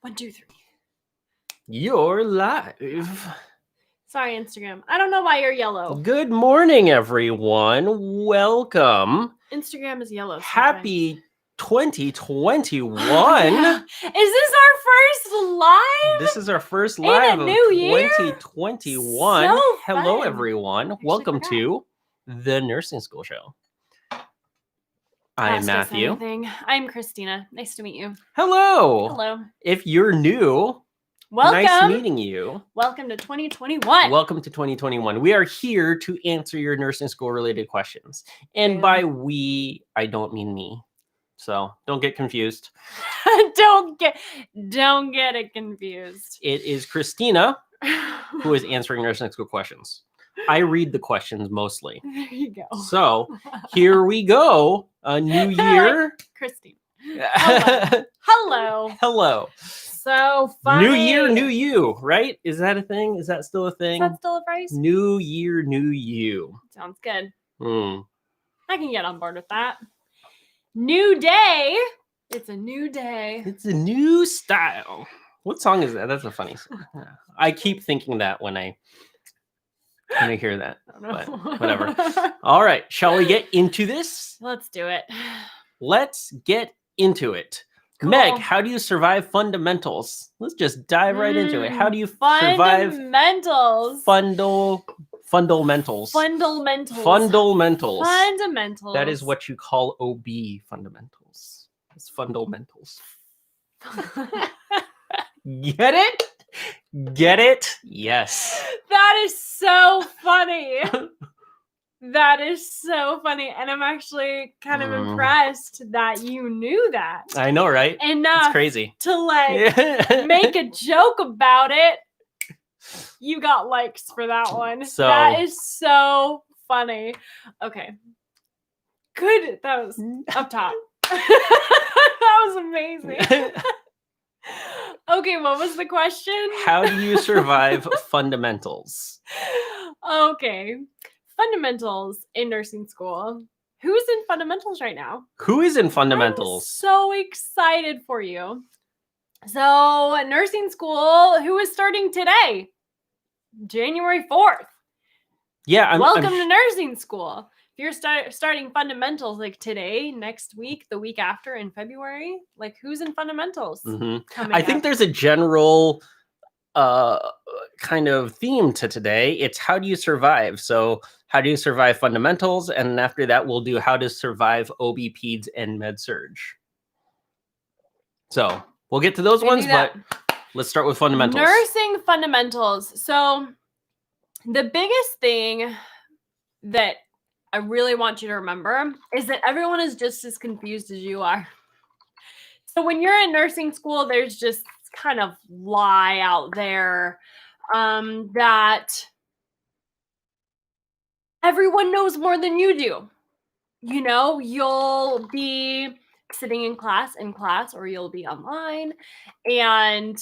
1, 2, 3. You're live. Sorry, Instagram. I don't know why you're yellow. Good morning, everyone. Welcome. Instagram is yellow. Happy 2021. Yeah. Is this our first live? This is our first live of new year? 2021. So Hello, fun. everyone. Welcome to the Nursing School Show. I'm Matthew. I'm Christina. Nice to meet you. Hello. Hello. If you're new, welcome. Nice meeting you. Welcome to 2021. Welcome to 2021. We are here to answer your nursing school related questions. And by we, I don't mean me. So don't get confused. Don't get it confused. It is Christina who is answering nursing school questions. I read the questions mostly. There you go. So here we go. A new year. Christine. Hello. Hello. So funny. New year, new you, right? Is that a thing? Is that still a thing? Is that still a phrase? New year, new you. Sounds good. I can get on board with that. New day. It's a new day. It's a new style. What song is that? That's a funny song. I keep thinking that when I hear that. But whatever. All right. Shall we get into this? Let's do it. Let's get into it. Cool. Meg, how do you survive fundamentals? Let's just dive right into it. How do you survive fundamentals? Fundamentals. That is what you call OB fundamentals. It's fundamentals. Get it? Get it? Yes. That is so funny. That is so funny. And I'm actually kind of impressed that you knew that. I know, right? Enough it's crazy. To make a joke about it. You got likes for that one. So, that is so funny. Okay. Good. That was up top. That was amazing. Okay, what was the question? How do you survive fundamentals? Okay. Fundamentals in nursing school. Who's in fundamentals right now? Who is in fundamentals? I'm so excited for you. So, nursing school, who is starting today? January 4th. Yeah, welcome to nursing school. If you're starting fundamentals like today, next week, the week after in February, like who's in fundamentals? I think there's a general kind of theme to today. It's how do you survive? So how do you survive fundamentals? And after that, we'll do how to survive OB, peds, and med surge. So we'll get to those ones, but let's start with fundamentals. Nursing fundamentals. So the biggest thing that I really want you to remember is that everyone is just as confused as you are. So when you're in nursing school, there's just kind of lie out there that everyone knows more than you do. You know, you'll be sitting in class, or you'll be online, and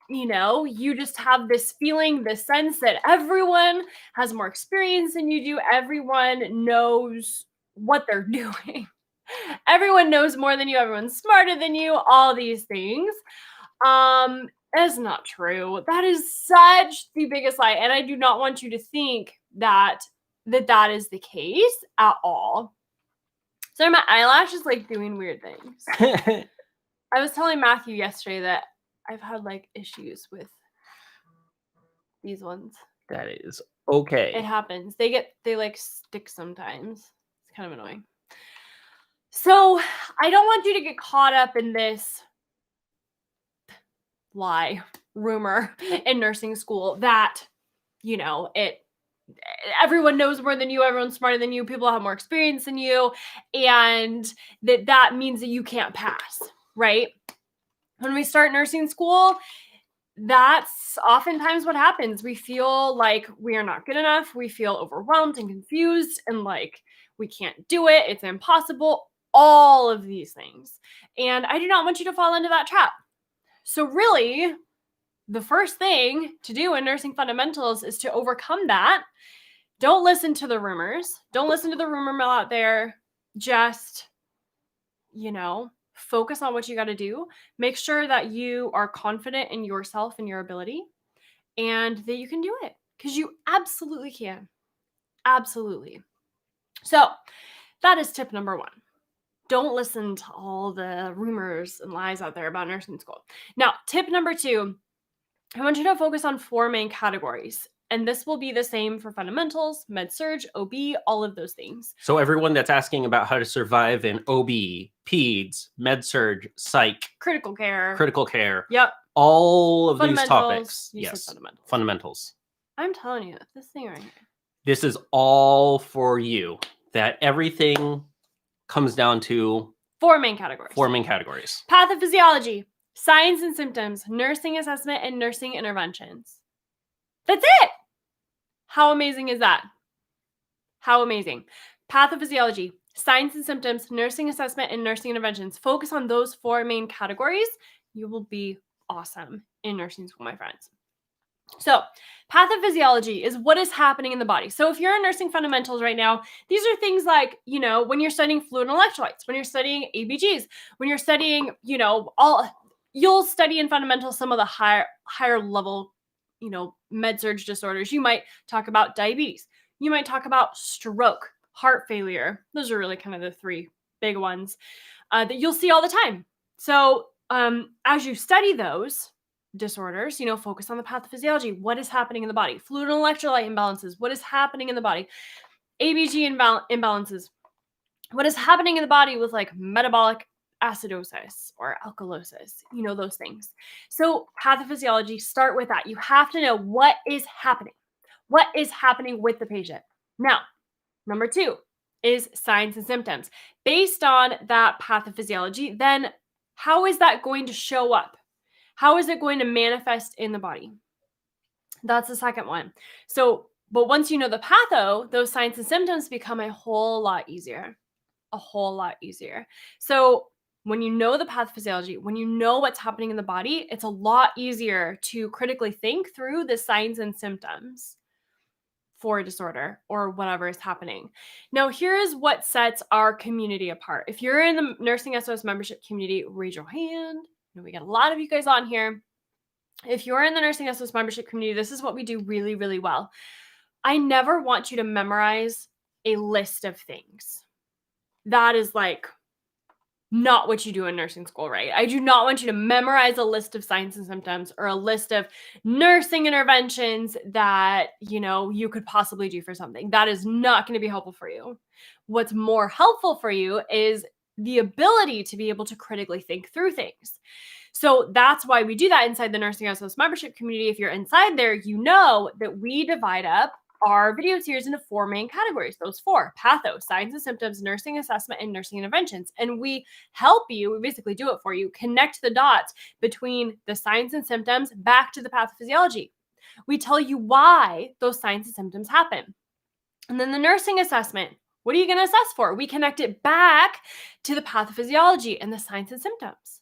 you know, you just have this feeling, this sense that everyone has more experience than you do. Everyone knows what they're doing. Everyone knows more than you. Everyone's smarter than you. All these things. That's not true. That is such the biggest lie. And I do not want you to think that is the case at all. So my eyelash is like doing weird things. I was telling Matthew yesterday that I've had like issues with these ones. That is okay. It happens. They like stick sometimes. It's kind of annoying. So I don't want you to get caught up in this lie, rumor in nursing school that, you know, everyone knows more than you, everyone's smarter than you, people have more experience than you, and that means that you can't pass, right? When we start nursing school, that's oftentimes what happens. We feel like we are not good enough. We feel overwhelmed and confused and like we can't do it. It's impossible. All of these things. And I do not want you to fall into that trap. So really, the first thing to do in nursing fundamentals is to overcome that. Don't listen to the rumors. Don't listen to the rumor mill out there. Just, you know, Focus on what you got to do. Make sure that you are confident in yourself and your ability and that you can do it because you absolutely can. Absolutely. So, that is tip number 1. Don't listen to all the rumors and lies out there about nursing school. Now, tip number 2, I want you to focus on 4 main categories. And this will be the same for fundamentals, med-surg, OB, all of those things. So everyone that's asking about how to survive in OB, peds, med-surg, psych, Critical care. Yep. All of these Fundamentals. topics. You said Yes. fundamentals. I'm telling you, this thing right here. This is all for you. That everything comes down to 4 main categories. 4 main categories. Pathophysiology, signs and symptoms, nursing assessment, and nursing interventions. That's it. How amazing is that? How amazing. Pathophysiology, signs and symptoms, nursing assessment, and nursing interventions. Focus on those 4 main categories. You will be awesome in nursing school, my friends. So, pathophysiology is what is happening in the body. So, if you're in nursing fundamentals right now, these are things like, when you're studying fluid and electrolytes, when you're studying ABGs, when you're studying, you'll study in fundamentals some of the higher level, med-surg disorders. You might talk about diabetes. You might talk about stroke, heart failure. Those are really kind of the 3 big ones that you'll see all the time. So, as you study those disorders, focus on the pathophysiology. What is happening in the body? Fluid and electrolyte imbalances. What is happening in the body? ABG imbalances. What is happening in the body with like metabolic acidosis or alkalosis? Those things. So pathophysiology, start with that. You have to know what is happening. What is happening with the patient? Now, number 2 is signs and symptoms. Based on that pathophysiology, then how is that going to show up? How is it going to manifest in the body? That's the second one. So, but once you know the patho, those signs and symptoms become a whole lot easier. A whole lot easier. So, when you know the pathophysiology, when you know what's happening in the body, it's a lot easier to critically think through the signs and symptoms for a disorder or whatever is happening. Now, here's what sets our community apart. If you're in the Nursing SOS membership community, raise your hand. We got a lot of you guys on here. If you're in the Nursing SOS membership community, this is what we do really, really well. I never want you to memorize a list of things. That is like not what you do in nursing school, right? I do not want you to memorize a list of signs and symptoms or a list of nursing interventions that, you could possibly do for something. That is not going to be helpful for you. What's more helpful for you is the ability to be able to critically think through things. So that's why we do that inside the Nursing SOS membership community. If you're inside there, you know that we divide up our video series into 4 main categories. Those 4: patho, signs and symptoms, nursing assessment, and nursing interventions. And we help you, we basically do it for you, connect the dots between the signs and symptoms back to the pathophysiology. We tell you why those signs and symptoms happen. And then the nursing assessment. What are you going to assess for? We connect it back to the pathophysiology and the signs and symptoms.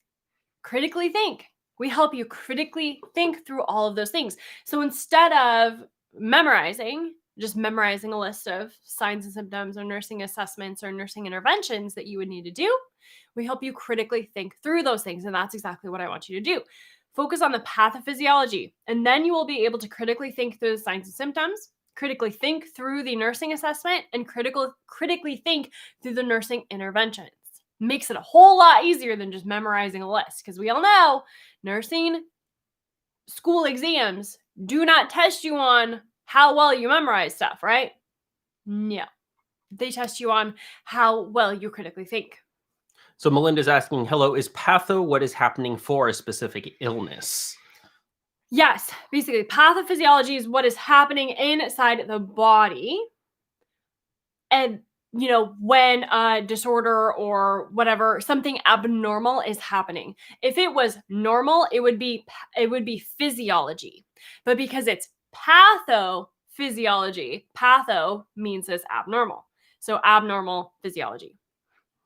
Critically think. We help you critically think through all of those things. So instead of just memorizing a list of signs and symptoms or nursing assessments or nursing interventions that you would need to do, we help you critically think through those things. And that's exactly what I want you to do. Focus on the pathophysiology, and then you will be able to critically think through the signs and symptoms, critically think through the nursing assessment, and critically think through the nursing interventions. Makes it a whole lot easier than just memorizing a list, because we all know nursing school exams do not test you on how well you memorize stuff, right? No. They test you on how well you critically think. So Melinda's asking, hello, is patho what is happening for a specific illness? Yes, basically pathophysiology is what is happening inside the body. And, when a disorder or whatever, something abnormal is happening. If it was normal, it would be physiology. But because it's pathophysiology, patho means it's abnormal. So abnormal physiology.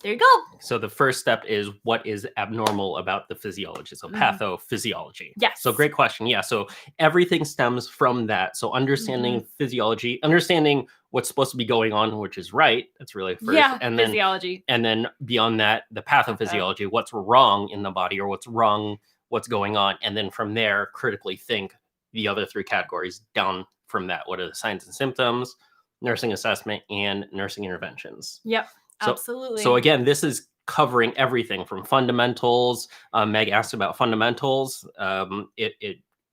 There you go. So the first step is what is abnormal about the physiology. So pathophysiology. Yes. So great question. Yeah. So everything stems from that. So understanding physiology, understanding what's supposed to be going on, which is right. That's really first. Yeah, and physiology. then beyond that, the pathophysiology, what's wrong in the body or what's going on. And then from there, critically think the other three categories down from that. What are the signs and symptoms, nursing assessment, and nursing interventions? Yep, So, absolutely. So again, this is covering everything from fundamentals. Meg asked about fundamentals.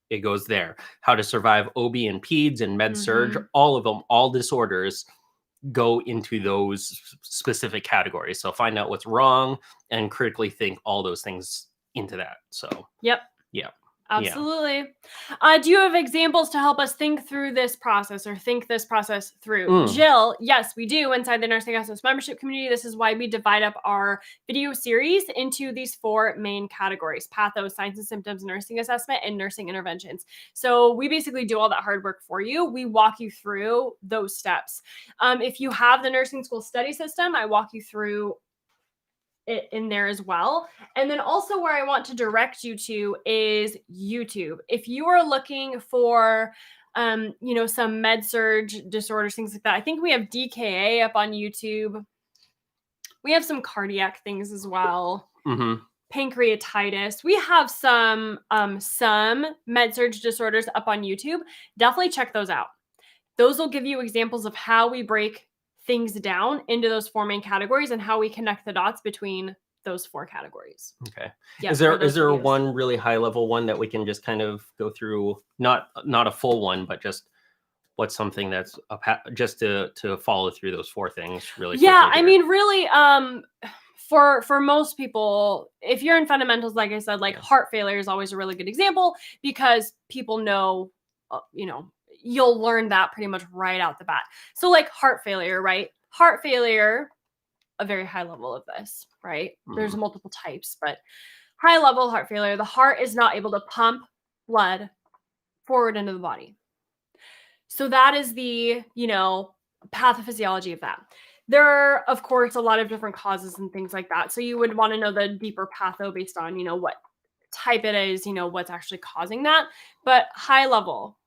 It goes there. How to survive OB and peds and med surge, all of them, all disorders go into those specific categories. So find out what's wrong and critically think all those things into that. So yep. Yeah. Absolutely. Do you have examples to help us think through this process or think this process through? Jill, yes, we do inside the Nursing Access membership community. This is why we divide up our video series into these 4 main categories: patho, signs and symptoms, nursing assessment, and nursing interventions. So we basically do all that hard work for you. We walk you through those steps. If you have the nursing school study system, I walk you through it in there as well. And then also where I want to direct you to is YouTube. If you are looking for some med surge disorders, things like that, I think we have DKA up on YouTube. We have some cardiac things as well. Pancreatitis. We have some med surge disorders up on YouTube. Definitely check those out. Those will give you examples of how we break things down into those 4 main categories and how we connect the dots between those 4 categories. Okay. Yep, is there one really high level one that we can just kind of go through? Not a full one, but just what's something that's just to follow through those 4 things really quickly. Yeah, I mean, really, for most people, if you're in fundamentals, like I said, like heart failure is always a really good example because people know, you'll learn that pretty much right out the bat. So like heart failure, right? Heart failure, a very high level of this, right? There's multiple types, but high level heart failure, the heart is not able to pump blood forward into the body. So that is the, pathophysiology of that. There are, of course, a lot of different causes and things like that. So you would want to know the deeper patho based on, what type it is, what's actually causing that. But high level,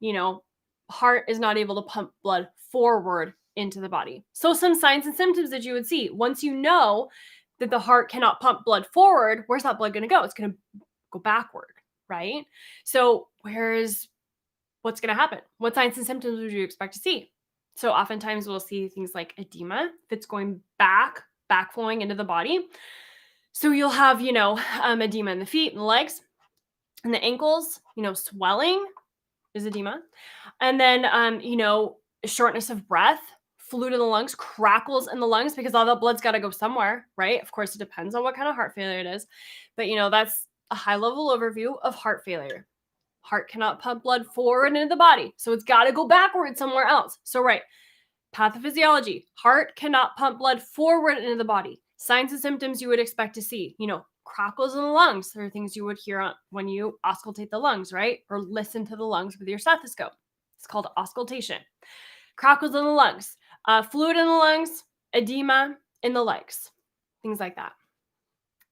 heart is not able to pump blood forward into the body. So some signs and symptoms that you would see once you know that the heart cannot pump blood forward, where's that blood going to go? It's going to go backward, right? So what's going to happen? What signs and symptoms would you expect to see? So oftentimes we'll see things like edema that's going back flowing into the body. So you'll have, edema in the feet and the legs and the ankles, swelling is edema. And then, shortness of breath, fluid in the lungs, crackles in the lungs because all the blood's got to go somewhere, right? Of course, it depends on what kind of heart failure it is. But, that's a high level overview of heart failure. Heart cannot pump blood forward into the body. So it's got to go backward somewhere else. So, right. Pathophysiology, heart cannot pump blood forward into the body. Signs and symptoms you would expect to see, crackles in the lungs. There are things you would hear when you auscultate the lungs, right? Or listen to the lungs with your stethoscope. It's called auscultation. Crackles in the lungs, fluid in the lungs, edema in the legs, things like that.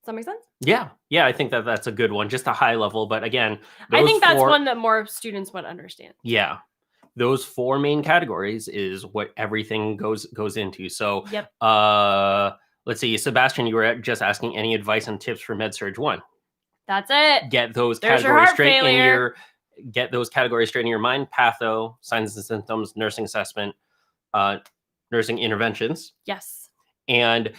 Does that make sense? Yeah. I think that's a good one, just a high level. But again, I think that's one that more students would understand. Yeah. Those 4 main categories is what everything goes into. So, yep. Let's see, Sebastian, you were just asking any advice and tips for MedSurge 1. That's it. Get those categories straight in your mind. Patho, signs and symptoms, nursing assessment, nursing interventions. Yes. And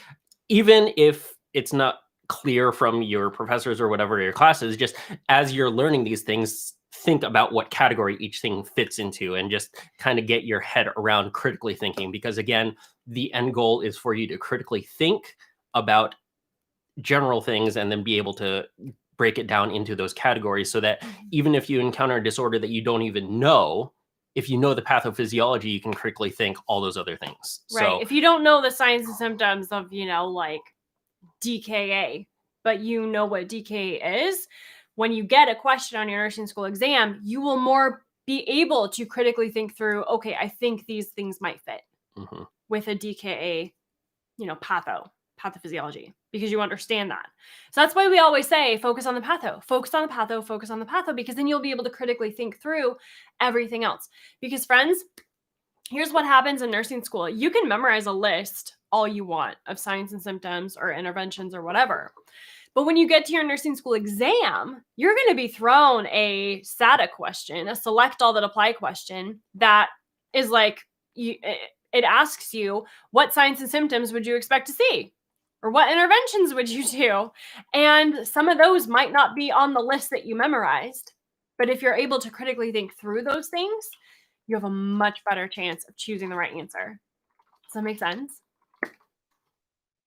even if it's not clear from your professors or whatever your classes, just as you're learning these things, think about what category each thing fits into and just kind of get your head around critically thinking. Because again, the end goal is for you to critically think about general things and then be able to break it down into those categories so that even if you encounter a disorder that you don't even know, if you know the pathophysiology, you can critically think all those other things. Right. So, if you don't know the signs and symptoms of, like DKA, but you know what DKA is, when you get a question on your nursing school exam, you will more be able to critically think through, okay, I think these things might fit with a DKA, pathophysiology, because you understand that. So that's why we always say, focus on the patho, focus on the patho, focus on the patho, because then you'll be able to critically think through everything else. Because friends, here's what happens in nursing school. You can memorize a list all you want of signs and symptoms or interventions or whatever. But when you get to your nursing school exam, you're going to be thrown a SATA question, a select all that apply question that is like, it asks you, what signs and symptoms would you expect to see? Or what interventions would you do? And some of those might not be on the list that you memorized. But if you're able to critically think through those things, you have a much better chance of choosing the right answer. Does that make sense?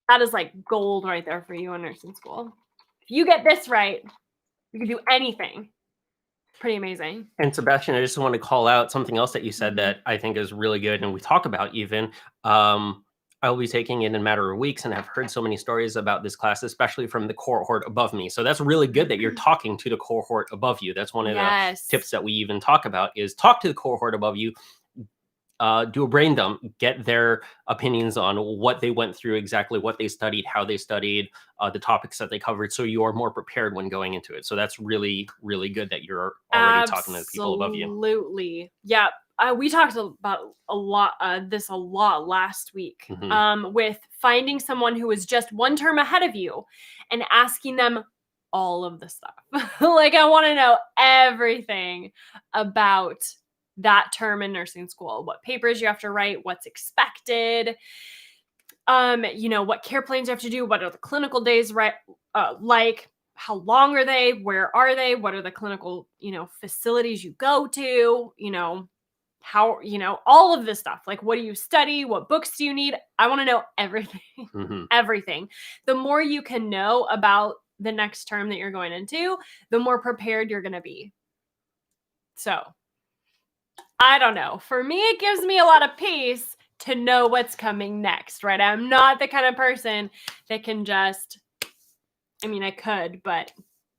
That is like gold right there for you in nursing school. If you get this right, you can do anything. Pretty amazing. And Sebastian, I just want to call out something else that you said that I think is really good, and we talk about even. I'll be taking it in a matter of weeks, and I've heard so many stories about this class, especially from the cohort above me. So that's really good that you're talking to the cohort above you. That's one of the tips that we even talk about is talk to the cohort above you. Do a brain dump, get their opinions on what they went through, exactly what they studied, how they studied, the topics that they covered, so you are more prepared when going into it. So that's really, really good that you're already talking to the people above you. Absolutely. Yeah. We talked about a lot last week with finding someone who is just one term ahead of you and asking them all of the stuff. Like, I want to know everything about that term in nursing school, what papers you have to write, what's expected, what care plans you have to do, what are the clinical days like, how long are they, where are they, what are the clinical, facilities you go to, how, all of this stuff. Like, what do you study? What books do you need? I want to know everything, everything. The more you can know about the next term that you're going into, the more prepared you're going to be. So I don't know. For me, it gives me a lot of peace to know what's coming next, right? I'm not the kind of person that can just, I could, but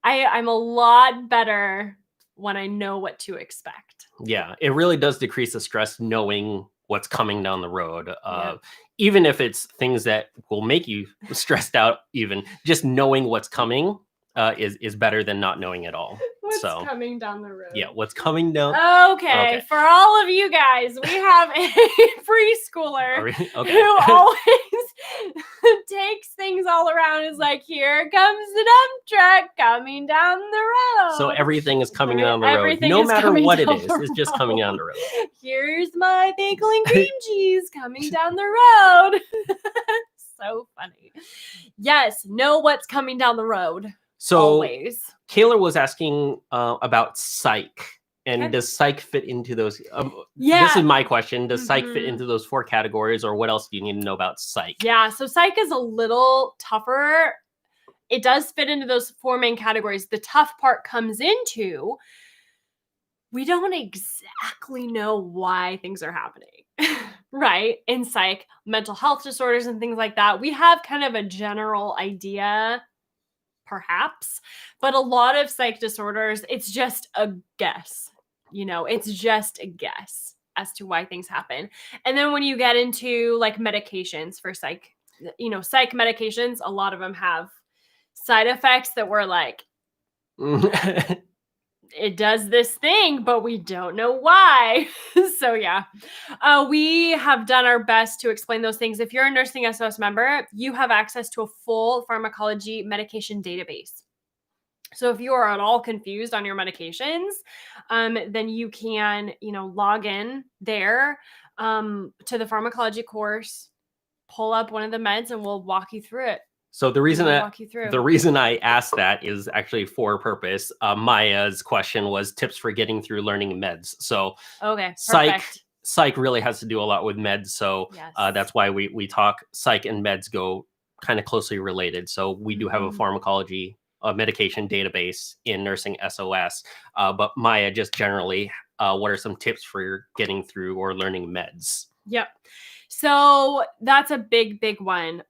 I'm a lot better when I know what to expect. Yeah, it really does decrease the stress knowing what's coming down the road. Even if it's things that will make you stressed out, even just knowing what's coming is better than not knowing at all. What's coming down the road? Yeah, what's coming down. Okay, for all of you guys, we have a preschooler who always takes things all around. Is like, here comes the dump truck coming down the road. So everything is coming down the road, no matter what it is. It's just coming down the road. Here's my bagel and cream cheese coming down the road. So funny. Yes, know what's coming down the road. So always. Kayla was asking about psych, and does psych fit into those? This is my question. Does psych fit into those 4 categories, or what else do you need to know about psych? Yeah, so psych is a little tougher. It does fit into those 4 main categories. The tough part comes into, we don't exactly know why things are happening, right? In psych, mental health disorders and things like that. We have kind of a general idea, perhaps, but a lot of psych disorders, it's just a guess. It's just a guess as to why things happen. And then when you get into like medications for psych, psych medications, a lot of them have side effects that we're like, it does this thing, but we don't know why. So yeah, we have done our best to explain those things. If you're a Nursing SOS member, you have access to a full pharmacology medication database. So if you are at all confused on your medications, then you can, log in there to the pharmacology course, pull up one of the meds, and we'll walk you through it. So the reason I asked that is actually for a purpose. Maya's question was tips for getting through learning meds. So okay, psych really has to do a lot with meds. So that's why we talk. Psych and meds go kind of closely related. So we do have a pharmacology medication database in Nursing SOS. But Maya, just generally, what are some tips for getting through or learning meds? Yep. So that's a big, big one.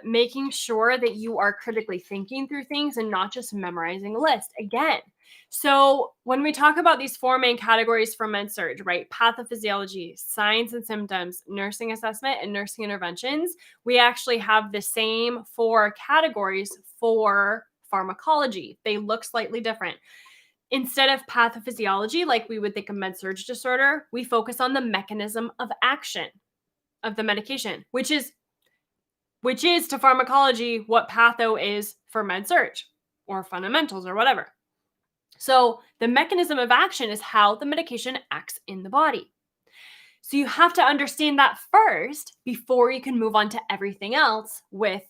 Making sure that you are critically thinking through things and not just memorizing a list. Again, so when we talk about these 4 main categories for med-surg, right? Pathophysiology, signs and symptoms, nursing assessment, and nursing interventions, we actually have the same 4 categories for pharmacology. They look slightly different. Instead of pathophysiology, like we would think of med-surg disorder, we focus on the mechanism of action of the medication, which is to pharmacology what patho is for med-surg or fundamentals or whatever. So the mechanism of action is how the medication acts in the body. So you have to understand that first before you can move on to everything else with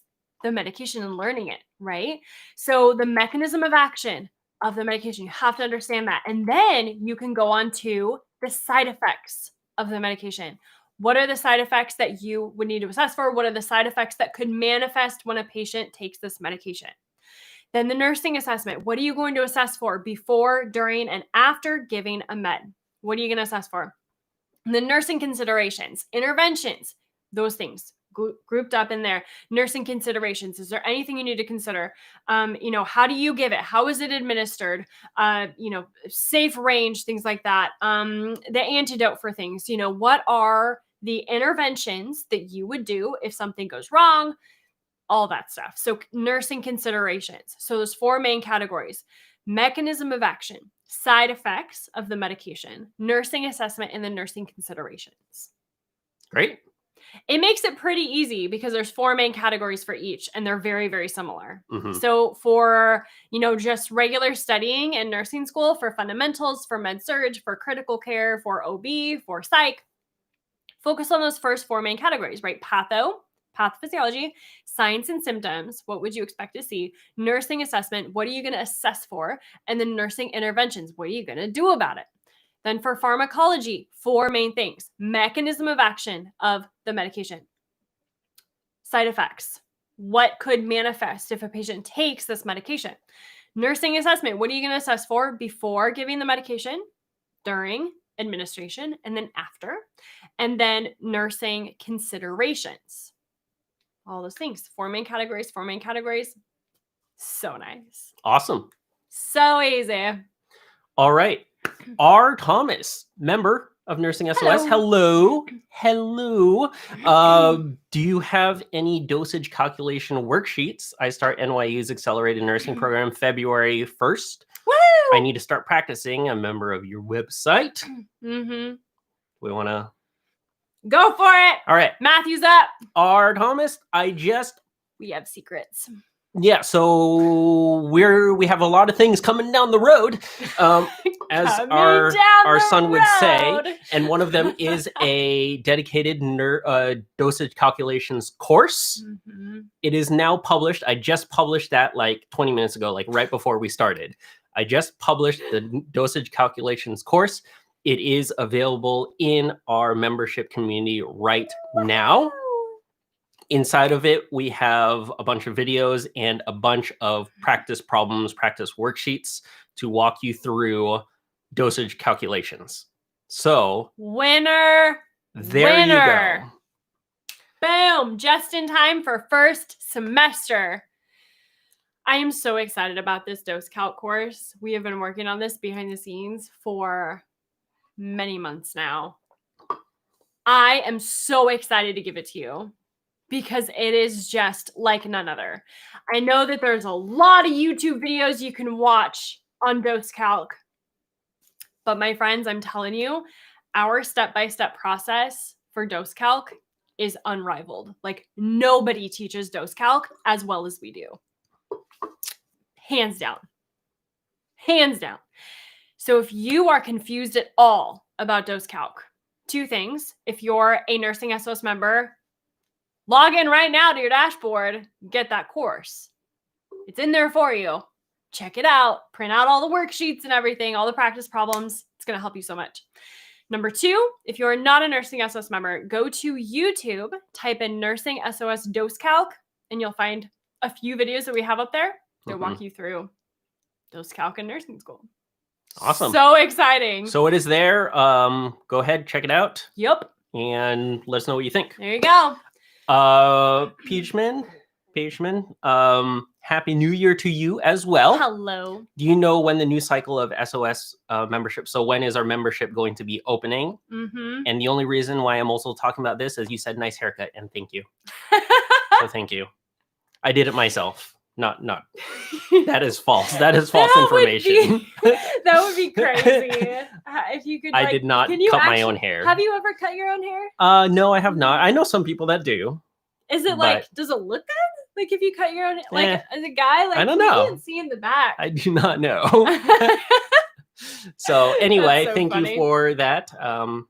the medication and learning it, right? So the mechanism of action of the medication, you have to understand that. And then you can go on to the side effects of the medication. What are the side effects that you would need to assess for? What are the side effects that could manifest when a patient takes this medication? Then the nursing assessment. What are you going to assess for before, during, and after giving a med? What are you going to assess for? The nursing considerations, interventions, those things grouped up in there. Nursing considerations. Is there anything you need to consider? How do you give it? How is it administered? Safe range, things like that. The antidote for things. What are the interventions that you would do if something goes wrong? All that stuff. So nursing considerations. So there's 4 main categories: mechanism of action, side effects of the medication, nursing assessment, and then nursing considerations. Great. It makes it pretty easy because there's 4 main categories for each, and they're very, very similar. Mhm. So for, just regular studying in nursing school, for fundamentals, for med-surg, for critical care, for OB, for psych, focus on those first 4 main categories, right? Pathophysiology, signs and symptoms, what would you expect to see? Nursing assessment, what are you going to assess for? And then nursing interventions, what are you going to do about it? Then for pharmacology, 4 main things: mechanism of action of the medication, side effects, what could manifest if a patient takes this medication. Nursing assessment, what are you going to assess for before giving the medication, during administration, and then after? And then nursing considerations. All those things. 4 main categories, 4 main categories. So nice. Awesome. So easy. All right. R. Thomas, member of Nursing SOS. Hello. Do you have any dosage calculation worksheets? I start NYU's Accelerated Nursing Program February 1st. Woo! I need to start practicing. I'm a member of your website. Mm-hmm. We want to... Go for it. All right. Matthew's up. R. Thomas, We have secrets. Yeah, so we have a lot of things coming down the road, as our son would say, and one of them is a dedicated dosage calculations course. Mm-hmm. It is now published. I just published that like 20 minutes ago, like right before we started. I just published the dosage calculations course. It is available in our membership community right now. Inside of it, we have a bunch of videos and a bunch of practice problems, practice worksheets to walk you through dosage calculations. So, winner. You go. Boom, just in time for first semester. I am so excited about this dose calc course. We have been working on this behind the scenes for many months now. I am so excited to give it to you, because it is just like none other. I know that there's a lot of YouTube videos you can watch on dose calc, but my friends, I'm telling you, our step-by-step process for dose calc is unrivaled. Like, nobody teaches dose calc as well as we do. Hands down. Hands down. So if you are confused at all about dose calc, 2 things. If you're a Nursing SOS member, log in right now to your dashboard, get that course. It's in there for you. Check it out. Print out all the worksheets and everything, all the practice problems. It's going to help you so much. Number 2, if you're not a Nursing SOS member, go to YouTube, type in Nursing SOS Dose Calc, and you'll find a few videos that we have up there that walk you through dose calc in nursing school. Awesome. So exciting. So it is there. Go ahead, check it out. Yep. And let us know what you think. There you go. Peachman, Happy New Year to you as well. Hello. Do you know when the new cycle of SOS membership? So when is our membership going to be opening? Mm-hmm. And the only reason why I'm also talking about this is you said nice haircut, and thank you. So thank you. I did it myself. Not that is false. That is false That would be- information. That would be crazy. If you could, I like, did not can you cut my actually- own hair. Have you ever cut your own hair? No, I have not. I know some people that do. Is it like, does it look good? Like if you cut your own, like Eh, as a guy, like I don't you know. can't see in the back. I do not know. So anyway, That's so thank funny. you for that. I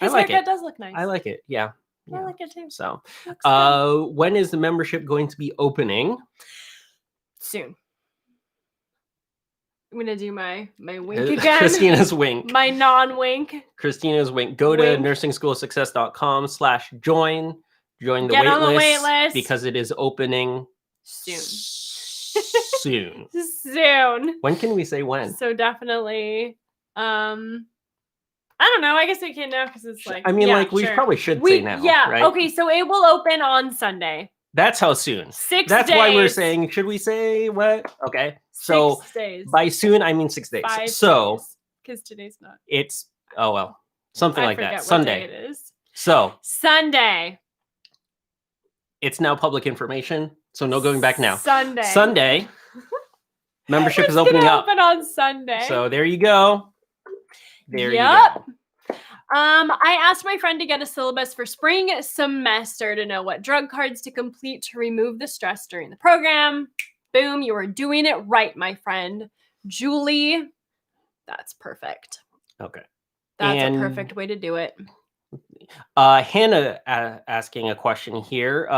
His like haircut it. does look nice. I like it. Yeah. I Yeah. like it too. So, Looks good. when is the membership going to be opening? Soon. I'm gonna do my wink again. Christina's wink. My non-wink. Christina's wink. Go to Wink. NursingSchoolSuccess.com/join. Join the Get wait on the list wait list. because it is opening Soon. soon. Soon. When can we say when? So definitely. I don't know. I guess we can now because it's like. I mean, yeah, like we sure. probably should say now. Yeah. Right? Okay. So it will open on Sunday. That's how soon. 6 That's days. why we're saying, should we say what? Okay. So 6 days. by soon, I mean 6 days. 5 So because today's not. it's, oh well, something I like forget that. what Sunday. day it is. So Sunday. it's now public information. So no going back now. Sunday. Sunday. Membership It's is opening gonna up. Open on Sunday. So there you go. There you Yep. go. I asked my friend to get a syllabus for spring semester to know what drug cards to complete to remove the stress during the program. Boom, you are doing it right, my friend. Julie, that's perfect. Okay. That's And- a perfect way to do it. Hannah asking a question here.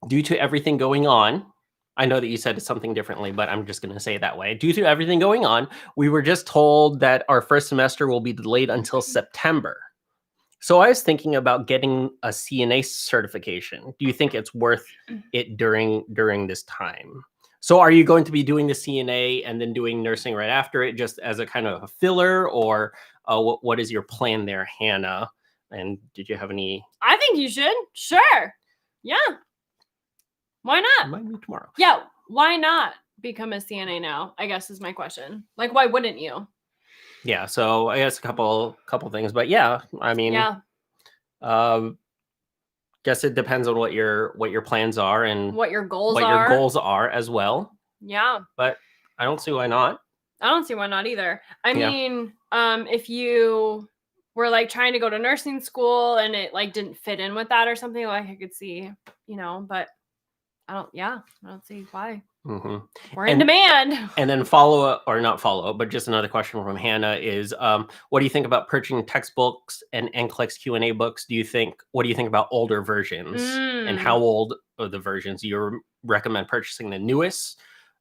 Due to everything going on, I know that you said something differently, but I'm just going to say it that way. Due to everything going on, we were just told that our first semester will be delayed until September. So I was thinking about getting a CNA certification. Do you think it's worth it during this time? So are you going to be doing the CNA and then doing nursing right after it, just as a kind of a filler, or what is your plan there, Hannah? And did you have any? I think you should. Sure. Yeah. Why not? Might be tomorrow. Yeah. Why not become a CNA now? I guess is my question. Like, why wouldn't you? Yeah. So I guess a couple things, but yeah, I mean, Yeah. Guess it depends on what your plans are and What your goals what are. your goals are as well. Yeah. But I don't see why not. I don't see why not either. I Yeah. mean, if you were like trying to go to nursing school and it like didn't fit in with that or something, like I could see, but I don't see why. hmm We're in And- demand. And then follow up, or not follow up, but just another question from Hannah is, what do you think about purchasing textbooks and NCLEX Q&A books? What do you think about older versions, and how old are the versions? Do you recommend purchasing the newest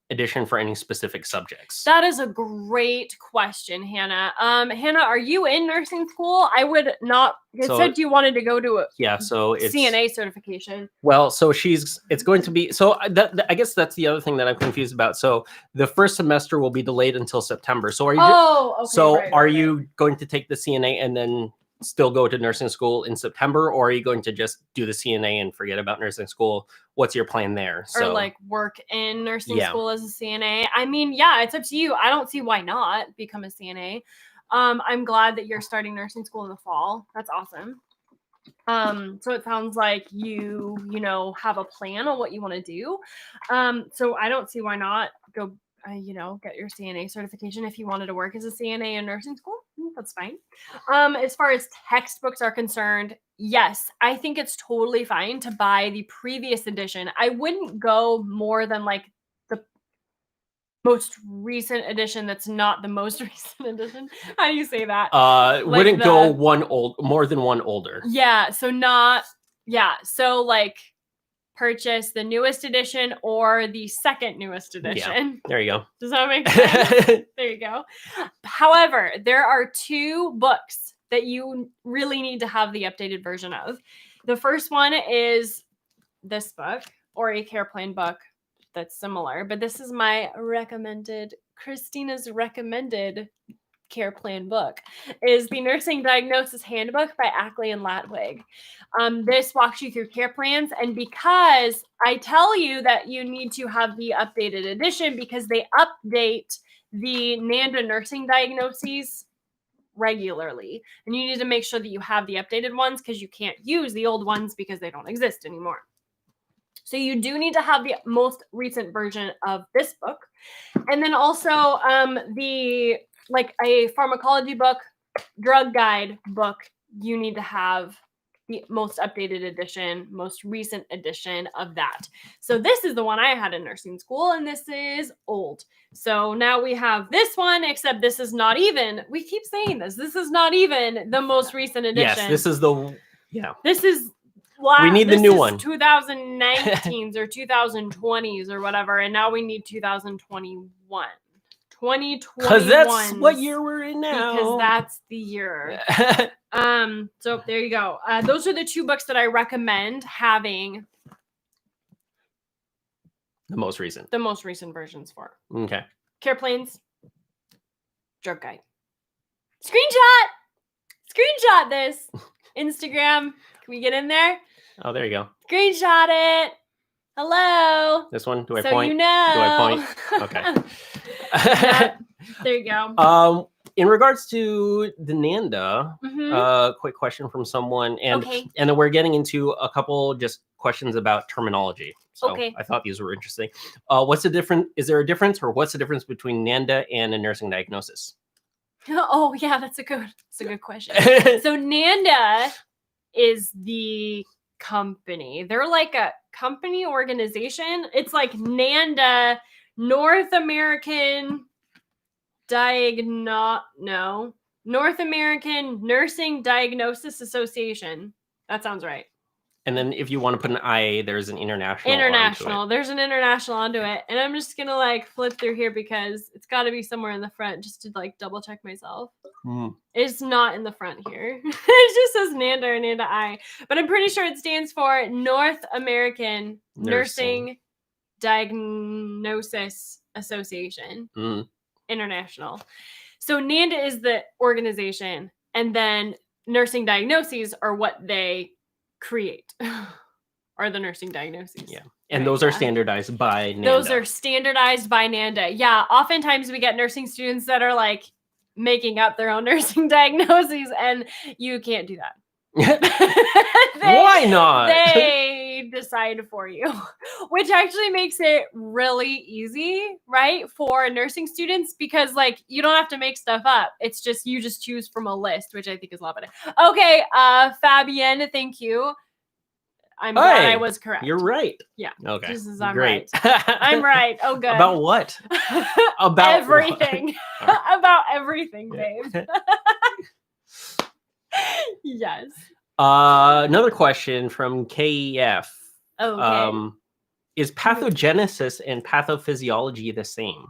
edition for any specific subjects? That is a great question, Hannah. Hannah, are you in nursing school? I would not. It So- said you wanted to go to a Yeah, so it's CNA certification. Well, so it's going to be, so I guess that's the other thing that I'm confused about. So the first semester will be delayed until September. So are you Okay. you going to take the CNA and then still go to nursing school in September, or are you going to just do the CNA and forget about nursing school? What's your plan there? Or like work in nursing Yeah. school as a CNA. I mean, yeah, it's up to you. I don't see why not become a CNA. I'm glad that you're starting nursing school in the fall. That's awesome. So it sounds like you have a plan on what you want to do. So I don't see why not go, get your CNA certification if you wanted to work as a CNA in nursing school. That's fine. As far as textbooks are concerned, yes, I think it's totally fine to buy the previous edition. I wouldn't go more than like the most recent edition that's not the most recent edition. How do you say that? wouldn't go more than one older. Yeah, so like purchase the newest edition or the second newest edition. There you go. Does that make sense? There you go. However, there are 2 books that you really need to have the updated version of. The first one is this book, or a care plan book that's similar, but this is my Christina's recommended care plan book, is the Nursing Diagnosis Handbook by Ackley and Latwig. This walks you through care plans, and because I tell you that you need to have the updated edition because they update the NANDA nursing diagnoses regularly, and you need to make sure that you have the updated ones because you can't use the old ones because they don't exist anymore. So you do need to have the most recent version of this book. And then also the like a pharmacology book, drug guide book, you need to have the most updated edition, most recent edition of that. So this is the one I had in nursing school, and this is old. So now we have this one, except this is not even, we keep saying this is not even the most recent edition. Yes, this is the, yeah. This is, we need the new one. 2019s or 2020s or whatever, and now we need 2021. 2021. Because that's what year we're in now. Because that's the year. So there you go. Those are the two books that I recommend having the most recent versions for. Okay. Care Planes, Drug Guide. Screenshot this. Instagram. Can we get in there? Oh, there you go. Screenshot it. Hello. This one? Do I so point? You know. Do I point? Okay. Yeah, there you go. In regards to the NANDA, quick question from someone, and then we're getting into a couple just questions about terminology. So I thought these were interesting. What's the difference? Is there a difference, or what's the difference between NANDA and a nursing diagnosis? Oh yeah, that's a good question. So NANDA is the company. They're like a company organization. It's like NANDA, North American North American Nursing Diagnosis Association. That sounds right. And then if you want to put an IA, there's an international. There's an international onto it. And I'm just going to like flip through here because it's got to be somewhere in the front just to like double check myself. It's not in the front here. It just says NANDA or NANDA I. But I'm pretty sure it stands for North American Nursing Diagnosis Association. International. So NANDA is the organization, and then nursing diagnoses are what they create, are the nursing diagnoses. Yeah. And those are standardized by NANDA. Those are standardized by NANDA. Yeah. Oftentimes we get nursing students that are like making up their own nursing diagnoses, and you can't do that. Why not? They decide for you, which actually makes it really easy, right, for nursing students, because like you don't have to make stuff up. It's just you just choose from a list, which I think is a lot better. Okay, Fabienne, thank you. I'm glad I was correct. You're right. Yeah. Okay. This is right. I'm right. Oh, good. About what? About everything. What? About everything, babe. Yes. Another question from KEF. Okay. Is pathogenesis and pathophysiology the same?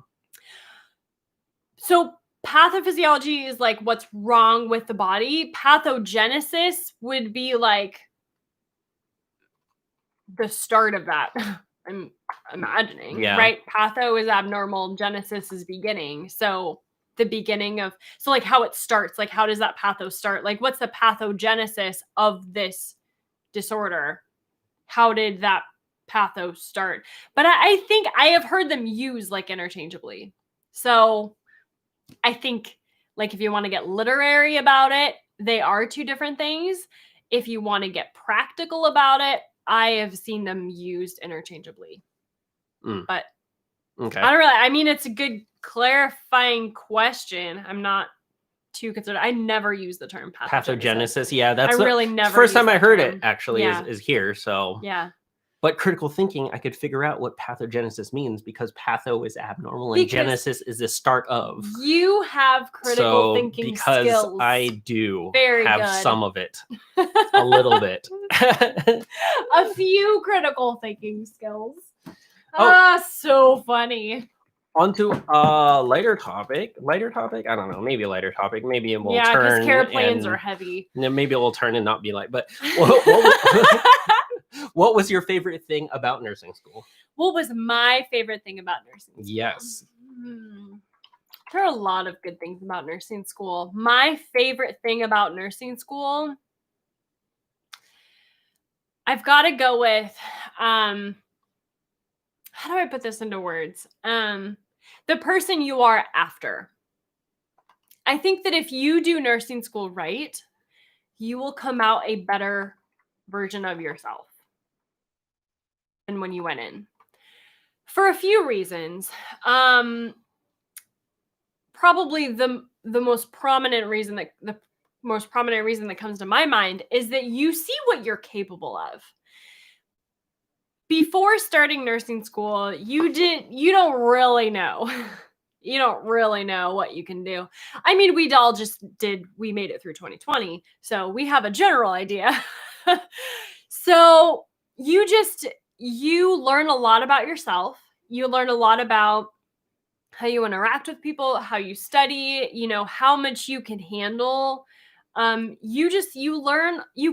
So pathophysiology is like what's wrong with the body. Pathogenesis would be like the start of that. I'm imagining, right? Patho is abnormal, genesis is beginning. So the beginning of, so like how it starts, like how does that patho start? Like what's the pathogenesis of this disorder? How did that patho start? But I think I have heard them used like interchangeably. So I think like if you want to get literary about it, they are two different things. If you want to get practical about it, I have seen them used interchangeably. But okay. I don't really, I mean, it's a good clarifying question. I'm not too concerned. I never use the term pathogenesis. Yeah, that's really never. First time I heard it actually is here. So yeah. But critical thinking, I could figure out what pathogenesis means because patho is abnormal and genesis is the start of. You have critical thinking skills. Because I do have good. some of it. A little bit. A few critical thinking skills. So funny. On to a lighter topic. Lighter topic? I don't know. Maybe a lighter topic. Maybe it will turn. Yeah, because care plans are heavy. And then maybe it will turn and not be light. But what was your favorite thing about nursing school? What was my favorite thing about nursing school? Yes. There are a lot of good things about nursing school. My favorite thing about nursing school, I've got to go with, how do I put this into words? The person you are after. I think that if you do nursing school right, you will come out a better version of yourself. than when you went in? For a few reasons. Probably the most prominent reason that comes to my mind is that you see what you're capable of. Before starting nursing school, you don't really know. You don't really know what you can do. I mean, we made it through 2020, so we have a general idea. So you learn a lot about yourself. You learn a lot about how you interact with people, how you study, how much you can handle. You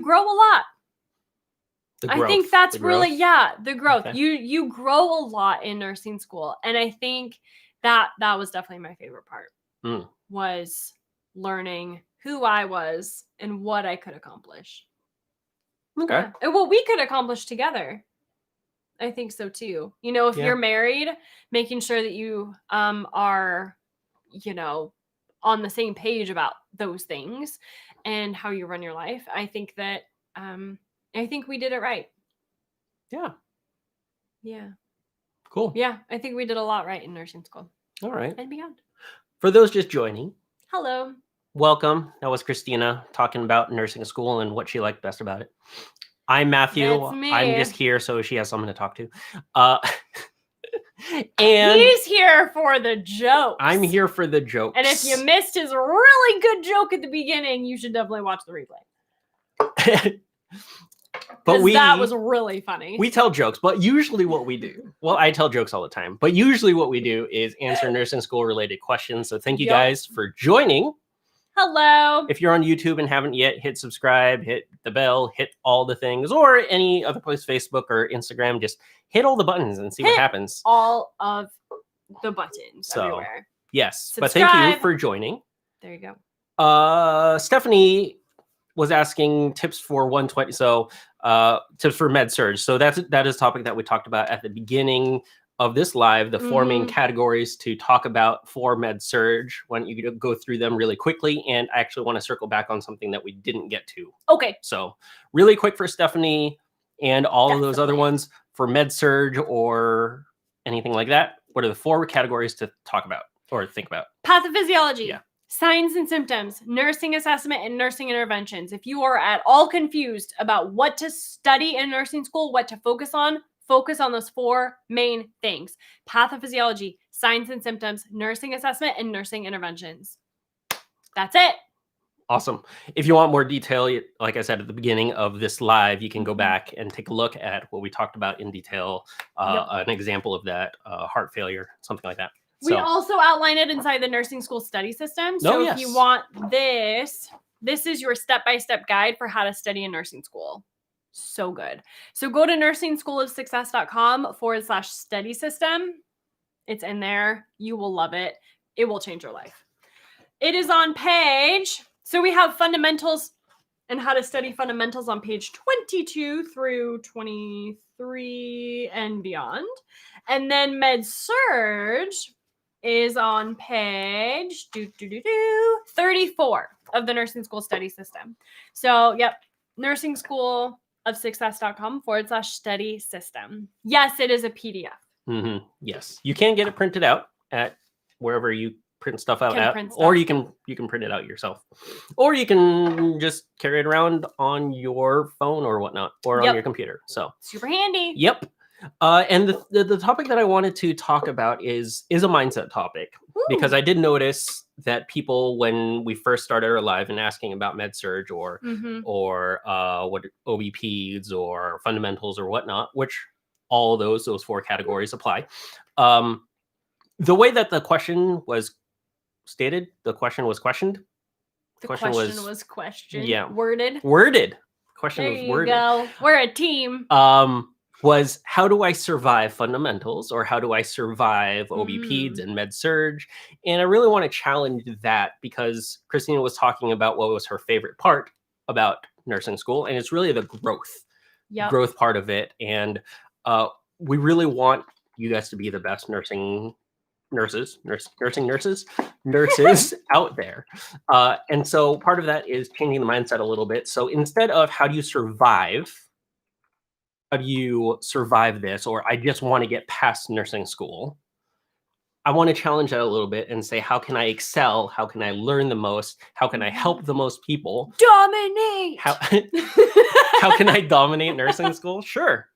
grow a lot. I think that's really, the growth. Okay. You grow a lot in nursing school. And I think that was definitely my favorite part, was learning who I was and what I could accomplish. Okay. Yeah. And what we could accomplish together. I think so too. If you're married, making sure that you are, on the same page about those things and how you run your life. I think that I think we did it right. Yeah. Yeah. Cool. Yeah, I think we did a lot right in nursing school. All right. And beyond. For those just joining, hello. Welcome. That was Christina talking about nursing school and what she liked best about it. I'm Matthew. That's me. I'm just here so she has someone to talk to. And he's here for the jokes. I'm here for the jokes. And if you missed his really good joke at the beginning, you should definitely watch the replay. But that was really funny. We tell jokes, but usually what we do, well, I tell jokes all the time, but usually what we do is answer nursing school related questions. So thank you guys for joining. Hello. If you're on YouTube and haven't yet, hit subscribe, hit the bell, hit all the things, or any other place, Facebook or Instagram, just hit all the buttons and see what happens. All of the buttons everywhere. Yes, subscribe. But thank you for joining. There you go. Stephanie was asking tips for 120. So tips for med surg. So that is a topic that we talked about at the beginning of this live, the four main categories to talk about for med surg. Why don't you go through them really quickly? And I actually want to circle back on something that we didn't get to. Okay. So really quick for Stephanie and all of those other ones for med surg or anything like that. What are the four categories to talk about or think about? Pathophysiology. Yeah. Signs and symptoms, nursing assessment, and nursing interventions. If you are at all confused about what to study in nursing school, what to focus on those four main things: pathophysiology, signs and symptoms, nursing assessment, and nursing interventions. That's it. Awesome. If you want more detail, like I said at the beginning of this live, you can go back and take a look at what we talked about in detail. An example of that, heart failure, something like that. We also outline it inside the nursing school study system. So if you want this is your step-by-step guide for how to study in nursing school. So good. So go to nursingSchoolofSuccess.com/study system. It's in there. You will love it. It will change your life. It is on page. So we have fundamentals and how to study fundamentals on page 22 through 23 and beyond. And then med surg is on page 34 of the nursing school study system. So, nursingSchoolofSuccess.com/study system. Yes, it is a PDF. Yes, you can get it printed out at wherever you print stuff out at, or you can print it out yourself, or you can just carry it around on your phone or whatnot, or on your computer. So super handy. Yep. And the topic that I wanted to talk about is a mindset topic. Ooh. Because I did notice that people, when we first started our live and asking about med surg or what OB-PEDS or fundamentals or whatnot, which all of those four categories apply. The way that the question was stated, the question was questioned. The question was questioned. Yeah. Worded. The question was worded. There you go. We're a team. Was how do I survive fundamentals, or how do I survive OB-PEDS and med surg? And I really want to challenge that, because Christina was talking about what was her favorite part about nursing school, and it's really the growth part of it. And we really want you guys to be the best nursing nurses out there. And so part of that is changing the mindset a little bit. So instead of how do you survive how do you survive this, or I just want to get past nursing school. I want to challenge that a little bit and say, how can I excel? How can I learn the most? How can I help the most people? Dominate. How can I dominate nursing school? Sure.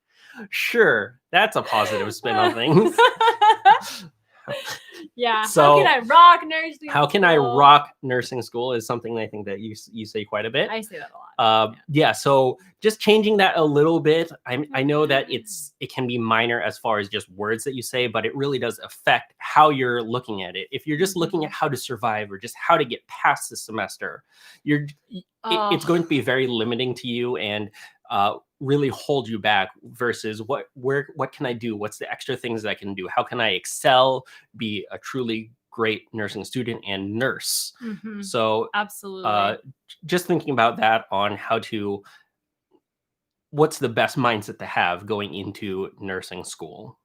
That's a positive spin on things. Yeah. So, how can I rock nursing How can I rock nursing school is something I think that you say quite a bit. I say that a lot. Yeah. So just changing that a little bit. I know that it can be minor as far as just words that you say, but it really does affect how you're looking at it. If you're just looking at how to survive or just how to get past the semester, it's going to be very limiting to you and really hold you back versus what can I do? What's the extra things that I can do? How can I excel, be a truly great nursing student and nurse? So absolutely. Just thinking about that on what's the best mindset to have going into nursing school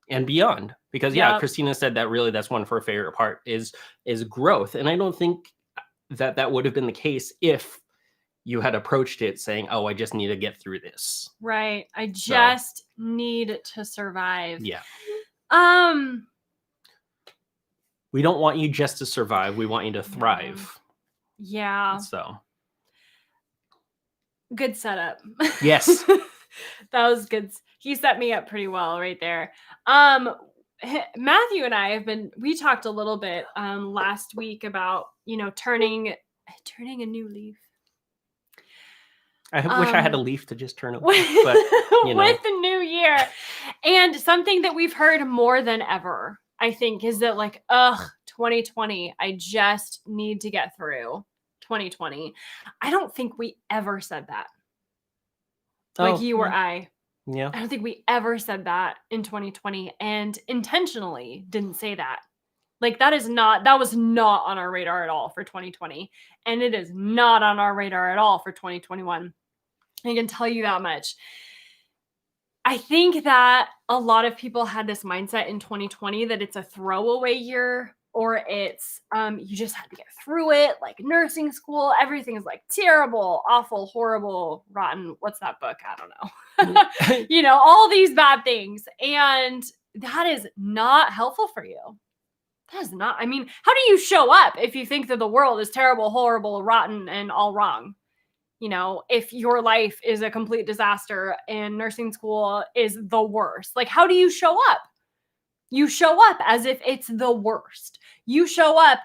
and beyond, because Christina said that really that's one of her favorite part is growth. And I don't think that would have been the case if you had approached it saying, oh, I just need to get through this. Right. I just need to survive. Yeah. We don't want you just to survive. We want you to thrive. Yeah. So. Good setup. Yes. That was good. He set me up pretty well right there. Matthew and I we talked a little bit last week about, turning a new leaf. I wish I had a leaf to just turn over, but with the new year. And something that we've heard more than ever, I think, is that 2020, I just need to get through 2020. I don't think we ever said that. You or I. Yeah. I don't think we ever said that in 2020 and intentionally didn't say that. That was not on our radar at all for 2020. And it is not on our radar at all for 2021. I can tell you that much. I think that a lot of people had this mindset in 2020 that it's a throwaway year, or it's you just had to get through it, like nursing school. Everything is terrible, awful, horrible, rotten. What's that book? I don't know. All these bad things. And that is not helpful for you. That is not. I mean, how do you show up if you think that the world is terrible, horrible, rotten, and all wrong? If your life is a complete disaster and nursing school is the worst, how do you show up? You show up as if it's the worst. You show up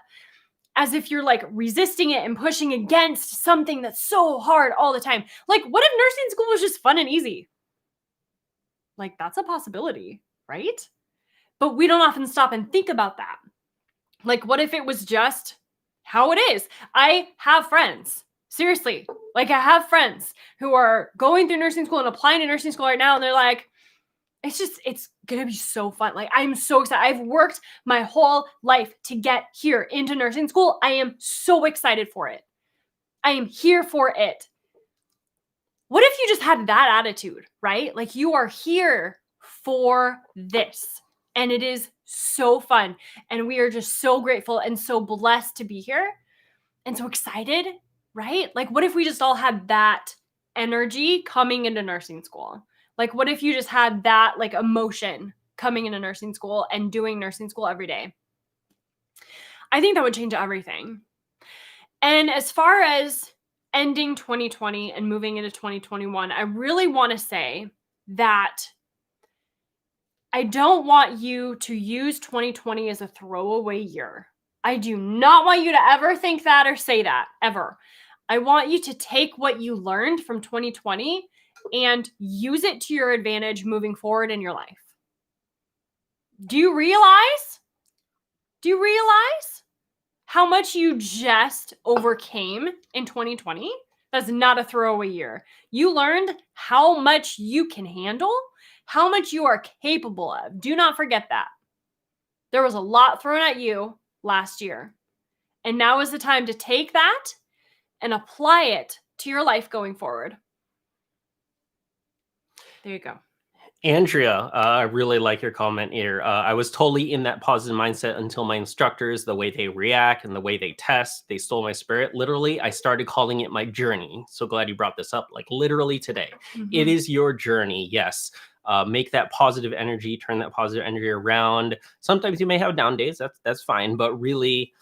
as if you're resisting it and pushing against something that's so hard all the time. What if nursing school was just fun and easy? That's a possibility, right? But we don't often stop and think about that. What if it was just how it is? I have friends. Seriously, I have friends who are going through nursing school and applying to nursing school right now. And they're it's going to be so fun. I'm so excited. I've worked my whole life to get here into nursing school. I am so excited for it. I am here for it. What if you just had that attitude, right? You are here for this and it is so fun. And we are just so grateful and so blessed to be here and so excited. Right? What if we just all had that energy coming into nursing school? What if you just had that emotion coming into nursing school and doing nursing school every day? I think that would change everything. And as far as ending 2020 and moving into 2021, I really want to say that I don't want you to use 2020 as a throwaway year. I do not want you to ever think that or say that, ever. I want you to take what you learned from 2020 and use it to your advantage moving forward in your life. Do you realize how much you just overcame in 2020? That's not a throwaway year. You learned how much you can handle, how much you are capable of. Do not forget that. There was a lot thrown at you last year. And now is the time to take that and apply it to your life going forward. There you go. Andrea, I really like your comment here. I was totally in that positive mindset until my instructors, the way they react and the way they test, they stole my spirit. Literally, I started calling it my journey. So glad you brought this up. Like literally today, it is your journey. Yes. Make that positive energy, turn that positive energy around. Sometimes you may have down days. That's fine. But really,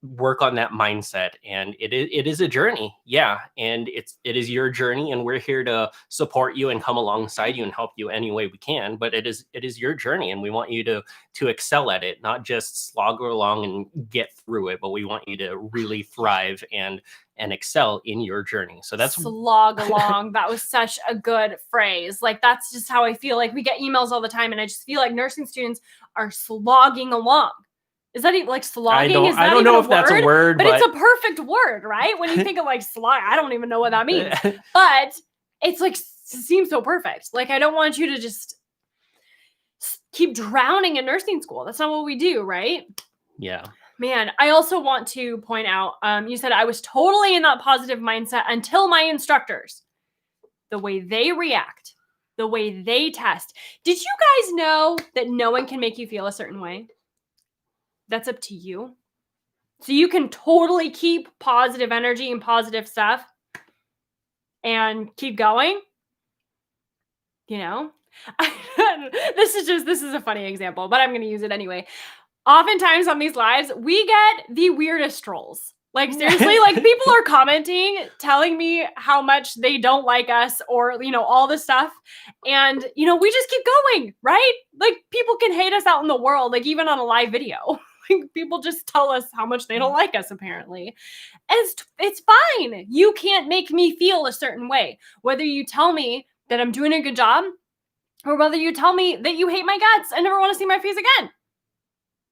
work on that mindset, and it is a journey, yeah, and it is your journey, and we're here to support you and come alongside you and help you any way we can. But it is your journey, and we want you to excel at it, not just slog along and get through it, but we want you to really thrive and excel in your journey. So that's slog along. That was such a good phrase. Like that's just how I feel. Like we get emails all the time, and I just feel like nursing students are slogging along. Is that even like slogging? I don't know if that's a word, but it's a perfect word, right? When you think of like slog, I don't even know what that means, but it's like seems so perfect. Like I don't want you to just keep drowning in nursing school. That's not what we do, right? Yeah. Man, I also want to point out, you said I was totally in that positive mindset until my instructors, the way they react, the way they test. Did you guys know that no one can make you feel a certain way? That's up to you. So you can totally keep positive energy and positive stuff and keep going. You know, this is a funny example, but I'm going to use it anyway. Oftentimes on these lives, we get the weirdest trolls. Like seriously, like people are commenting, telling me how much they don't like us or, you know, all this stuff. And, you know, we just keep going, right? Like people can hate us out in the world, like even on a live video. People just tell us how much they don't like us, apparently. And it's fine. You can't make me feel a certain way. Whether you tell me that I'm doing a good job or whether you tell me that you hate my guts and never want to see my face again.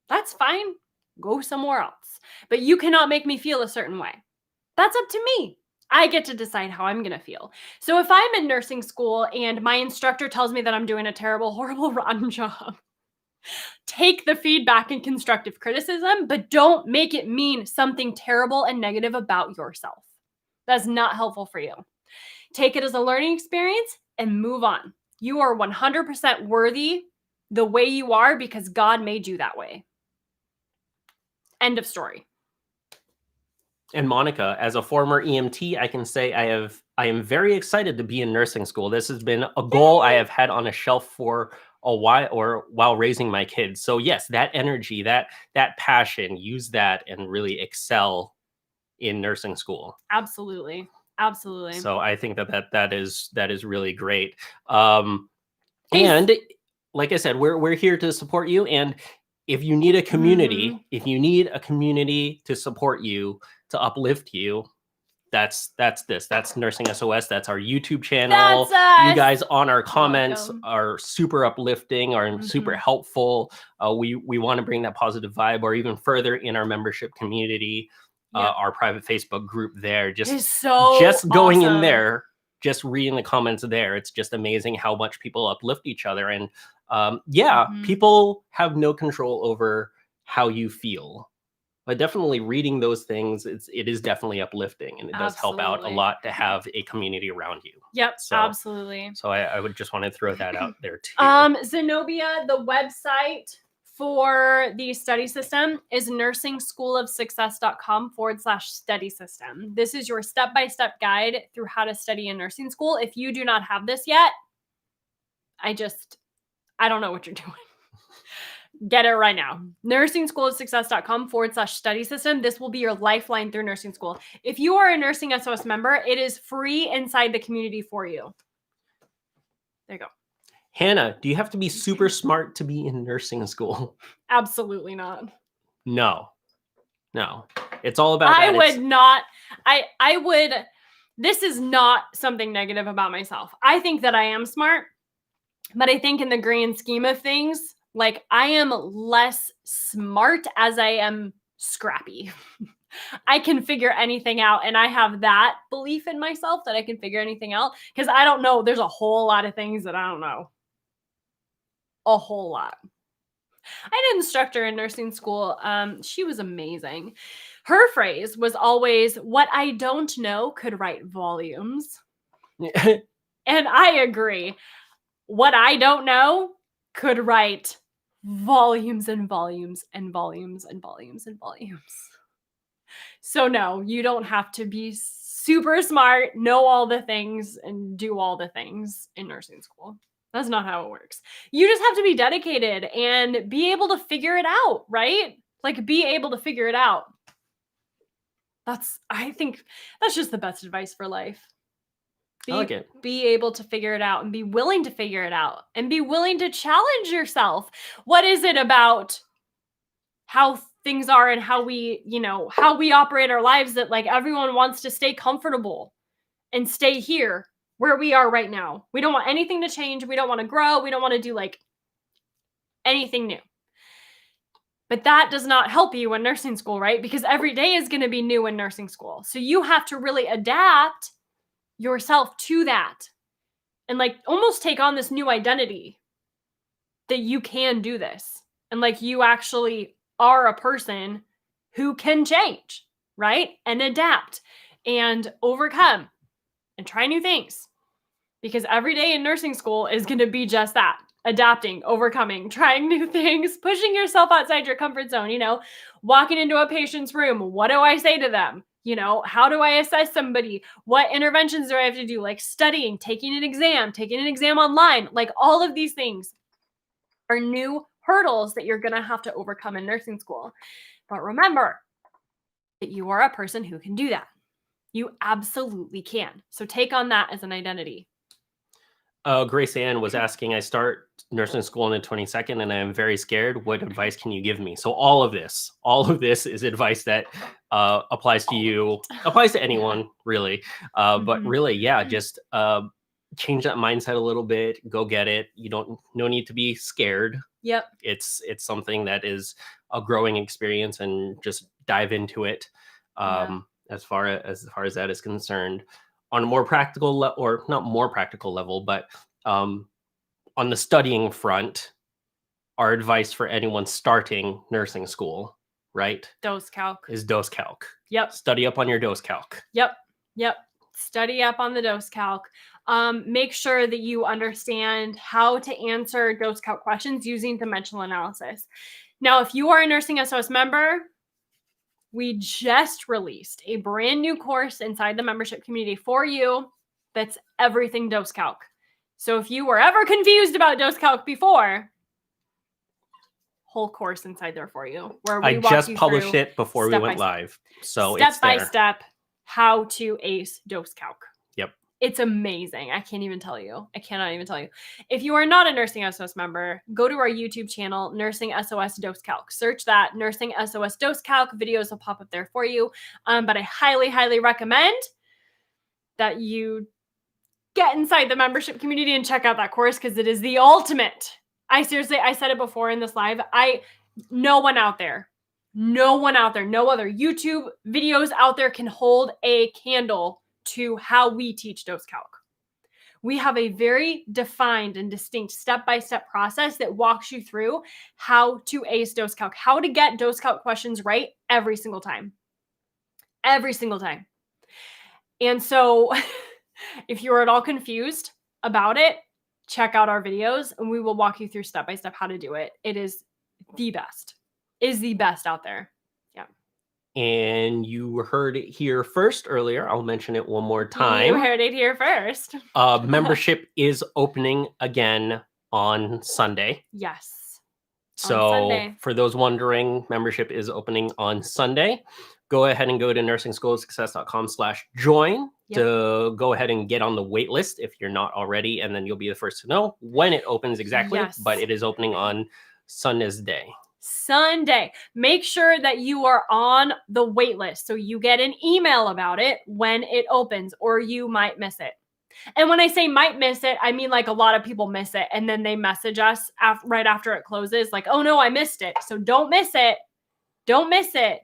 That's fine. Go somewhere else. But you cannot make me feel a certain way. That's up to me. I get to decide how I'm going to feel. So if I'm in nursing school and my instructor tells me that I'm doing a terrible, horrible, rotten job, take the feedback and constructive criticism, but don't make it mean something terrible and negative about yourself. That's not helpful for you. Take it as a learning experience and move on. You are 100% worthy the way you are because God made you that way. End of story. And Monica, as a former EMT, I can say I am very excited to be in nursing school. This has been a goal I have had on a shelf for a while raising my kids. So yes, that energy, that passion, use that and really excel in nursing school. Absolutely. Absolutely. So I think that is really great. And like I said, we're here to support you. And if you need a community, to support you, to uplift you, that's Nursing SOS. That's our YouTube channel. That's us. You guys on our comments are super uplifting, are super helpful. We want to bring that positive vibe, or even further in our membership community, our private Facebook group there. Just going in there, just reading the comments there. It's just amazing how much people uplift each other. And people have no control over how you feel. But definitely reading those things, it is definitely uplifting, and it does help out a lot to have a community around you. Yep, absolutely. So I would just want to throw that out there too. Zenobia, the website for the study system is nursingschoolofsuccess.com/study system. This is your step-by-step guide through how to study in nursing school. If you do not have this yet, I don't know what you're doing. Get it right now. nursingschoolofsuccess.com/study system. This will be your lifeline through nursing school. If you are a Nursing SOS member, it is free inside the community for you. There you go. Hannah, do you have to be super smart to be in nursing school? Absolutely not. No. It's all about I would not. I would. This is not something negative about myself. I think that I am smart, but I think in the grand scheme of things, like I am less smart as I am scrappy. I can figure anything out. And I have that belief in myself that I can figure anything out because I don't know. There's a whole lot of things that I don't know. A whole lot. I had an instructor in nursing school. She was amazing. Her phrase was always, "What I don't know could write volumes." And I agree. what I don't know could write volumes and volumes and volumes and volumes and volumes. So no, you don't have to be super smart, know all the things, and do all the things in nursing school. That's not how it works. You just have to be dedicated and be able to figure it out, right? Like, be able to figure it out. I think that's just the best advice for life. I like it. Be able to figure it out and be willing to figure it out and be willing to challenge yourself. What is it about how things are and how we, how we operate our lives that like everyone wants to stay comfortable and stay here where we are right now? We don't want anything to change. We don't want to grow. We don't want to do like anything new. But that does not help you in nursing school, right? Because every day is going to be new in nursing school. So you have to really adapt yourself to that and like almost take on this new identity that you can do this. And like you actually are a person who can change, right? And adapt and overcome and try new things. Because every day in nursing school is going to be just that. Adapting, overcoming, trying new things, pushing yourself outside your comfort zone, walking into a patient's room. What do I say to them? How do I assess somebody? What interventions do I have to do? Like studying, taking an exam online, like all of these things are new hurdles that you're going to have to overcome in nursing school. But remember that you are a person who can do that. You absolutely can. So take on that as an identity. Grace Ann was asking, I start nursing school on the 22nd and I'm very scared. What advice can you give me? So all of this is advice that applies to you, applies to anyone really. But really, yeah, just change that mindset a little bit, go get it. No need to be scared. Yep. It's something that is a growing experience and just dive into it. As far as that is concerned. On a more practical or not more practical level, but on the studying front, our advice for anyone starting nursing school, right? Dose calc. Is dose calc. Yep. Study up on your dose calc. Yep. Study up on the dose calc. Make sure that you understand how to answer dose calc questions using dimensional analysis. Now, if you are a Nursing SOS member, we just released a brand new course inside the membership community for you that's everything dose calc. So if you were ever confused about dose calc before, whole course inside there for you. Where we I just published it before we went live. So step by step how to ace dose calc. Yep. It's amazing. I can't even tell you. I cannot even tell you. If you are not a Nursing SOS member, go to our YouTube channel, Nursing SOS Dose Calc. Search that, Nursing SOS Dose Calc. Videos will pop up there for you. But I highly, highly recommend that you get inside the membership community and check out that course because it is the ultimate. I said it before in this live. No one out there, no other YouTube videos out there can hold a candle to how we teach dose calc. We have a very defined and distinct step-by-step process that walks you through how to ace dose calc, how to get dose calc questions right every single time. Every single time. And so if you're at all confused about it, check out our videos and we will walk you through step-by-step how to do it. It is the best. Is the best out there. And you heard it here first earlier. I'll mention it one more time. You heard it here first. Membership is opening again on Sunday. Yes. So for those wondering, membership is opening on Sunday. Go ahead and go to nursing-schoolofsuccess.com/join to go ahead and get on the wait list if you're not already. And then you'll be the first to know when it opens exactly. Yes. But it is opening on Sunday's day. Sunday. Make sure that you are on the wait list so you get an email about it when it opens, or you might miss it. And when I say might miss it, I mean like a lot of people miss it and then they message us right after it closes like, oh no, I missed it. So don't miss it. Don't miss it.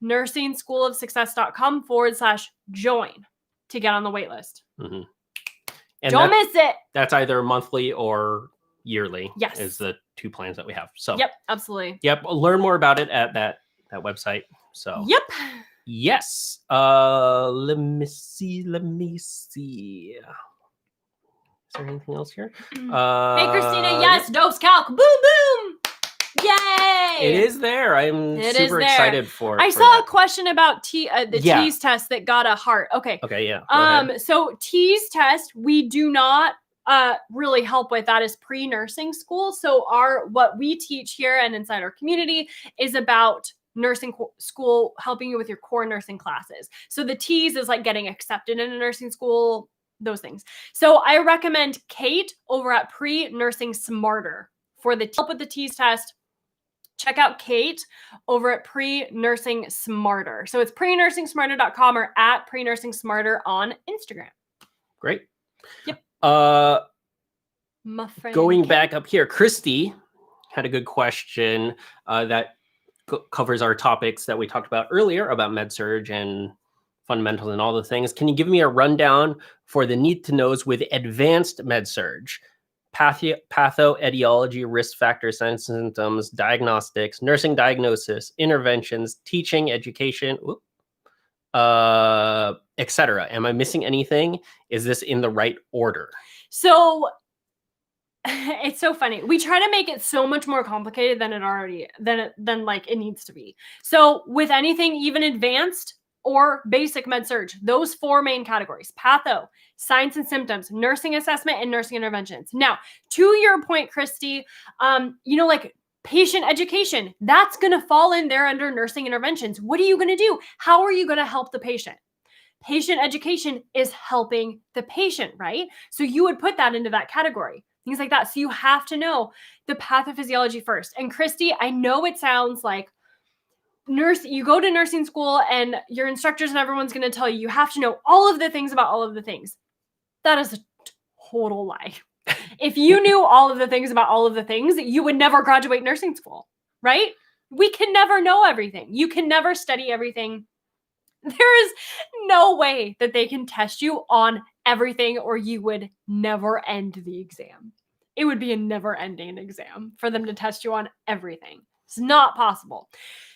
nursing-schoolofsuccess.com/join to get on the wait list. Mm-hmm. Don't miss it. That's either monthly or yearly. Yes. Is the two plans that we have. So yep, absolutely. Yep. Learn more about it at that website. So yep. Yes. Let me see. there anything else here? Hey, Christina, Yeah. yes, dose calc, boom, boom. Yay! It is there. I'm It is super there. excited for I for saw a that. question about the Yeah. TEAS test that got a heart. Okay. Okay, yeah. Go ahead. So TEAS test, we do not really help with. That is pre-nursing school. So what we teach here and inside our community is about nursing school, helping you with your core nursing classes. So the TEAS is like getting accepted in a nursing school, those things. So I recommend Kate over at Pre-Nursing Smarter for the help with the TEAS test. Check out Kate over at Pre-Nursing Smarter. So it's prenursingsmarter.com or at Pre-Nursing Smarter on Instagram. Great. Yep. My friend Going Kate. back up here, Christy had a good question that covers our topics that we talked about earlier about med-surg and fundamentals and all the things. Can you give me a rundown for the need to knows with advanced med-surg? Patho-etiology, risk factors, signs and symptoms, diagnostics, nursing diagnosis, interventions, teaching, education, etc. Am I missing anything? Is this in the right order? So it's so funny. We try to make it so much more complicated than than like it needs to be. So with anything even advanced or basic med-surg, those 4 main categories: patho, signs and symptoms, nursing assessment, and nursing interventions. Now, to your point, Christy, like patient education, that's going to fall in there under nursing interventions. What are you going to do? How are you going to help the patient? Patient education is helping the patient, right? So you would put that into that category, things like that. So you have to know the pathophysiology first. And Christy, I know it sounds like you go to nursing school and your instructors and everyone's going to tell you have to know all of the things about all of the things. That is a total lie. If you knew all of the things about all of the things, you would never graduate nursing school, right? We can never know everything. You can never study everything. There is no way that they can test you on everything, or you would never end the exam. It would be a never-ending exam for them to test you on everything. It's not possible.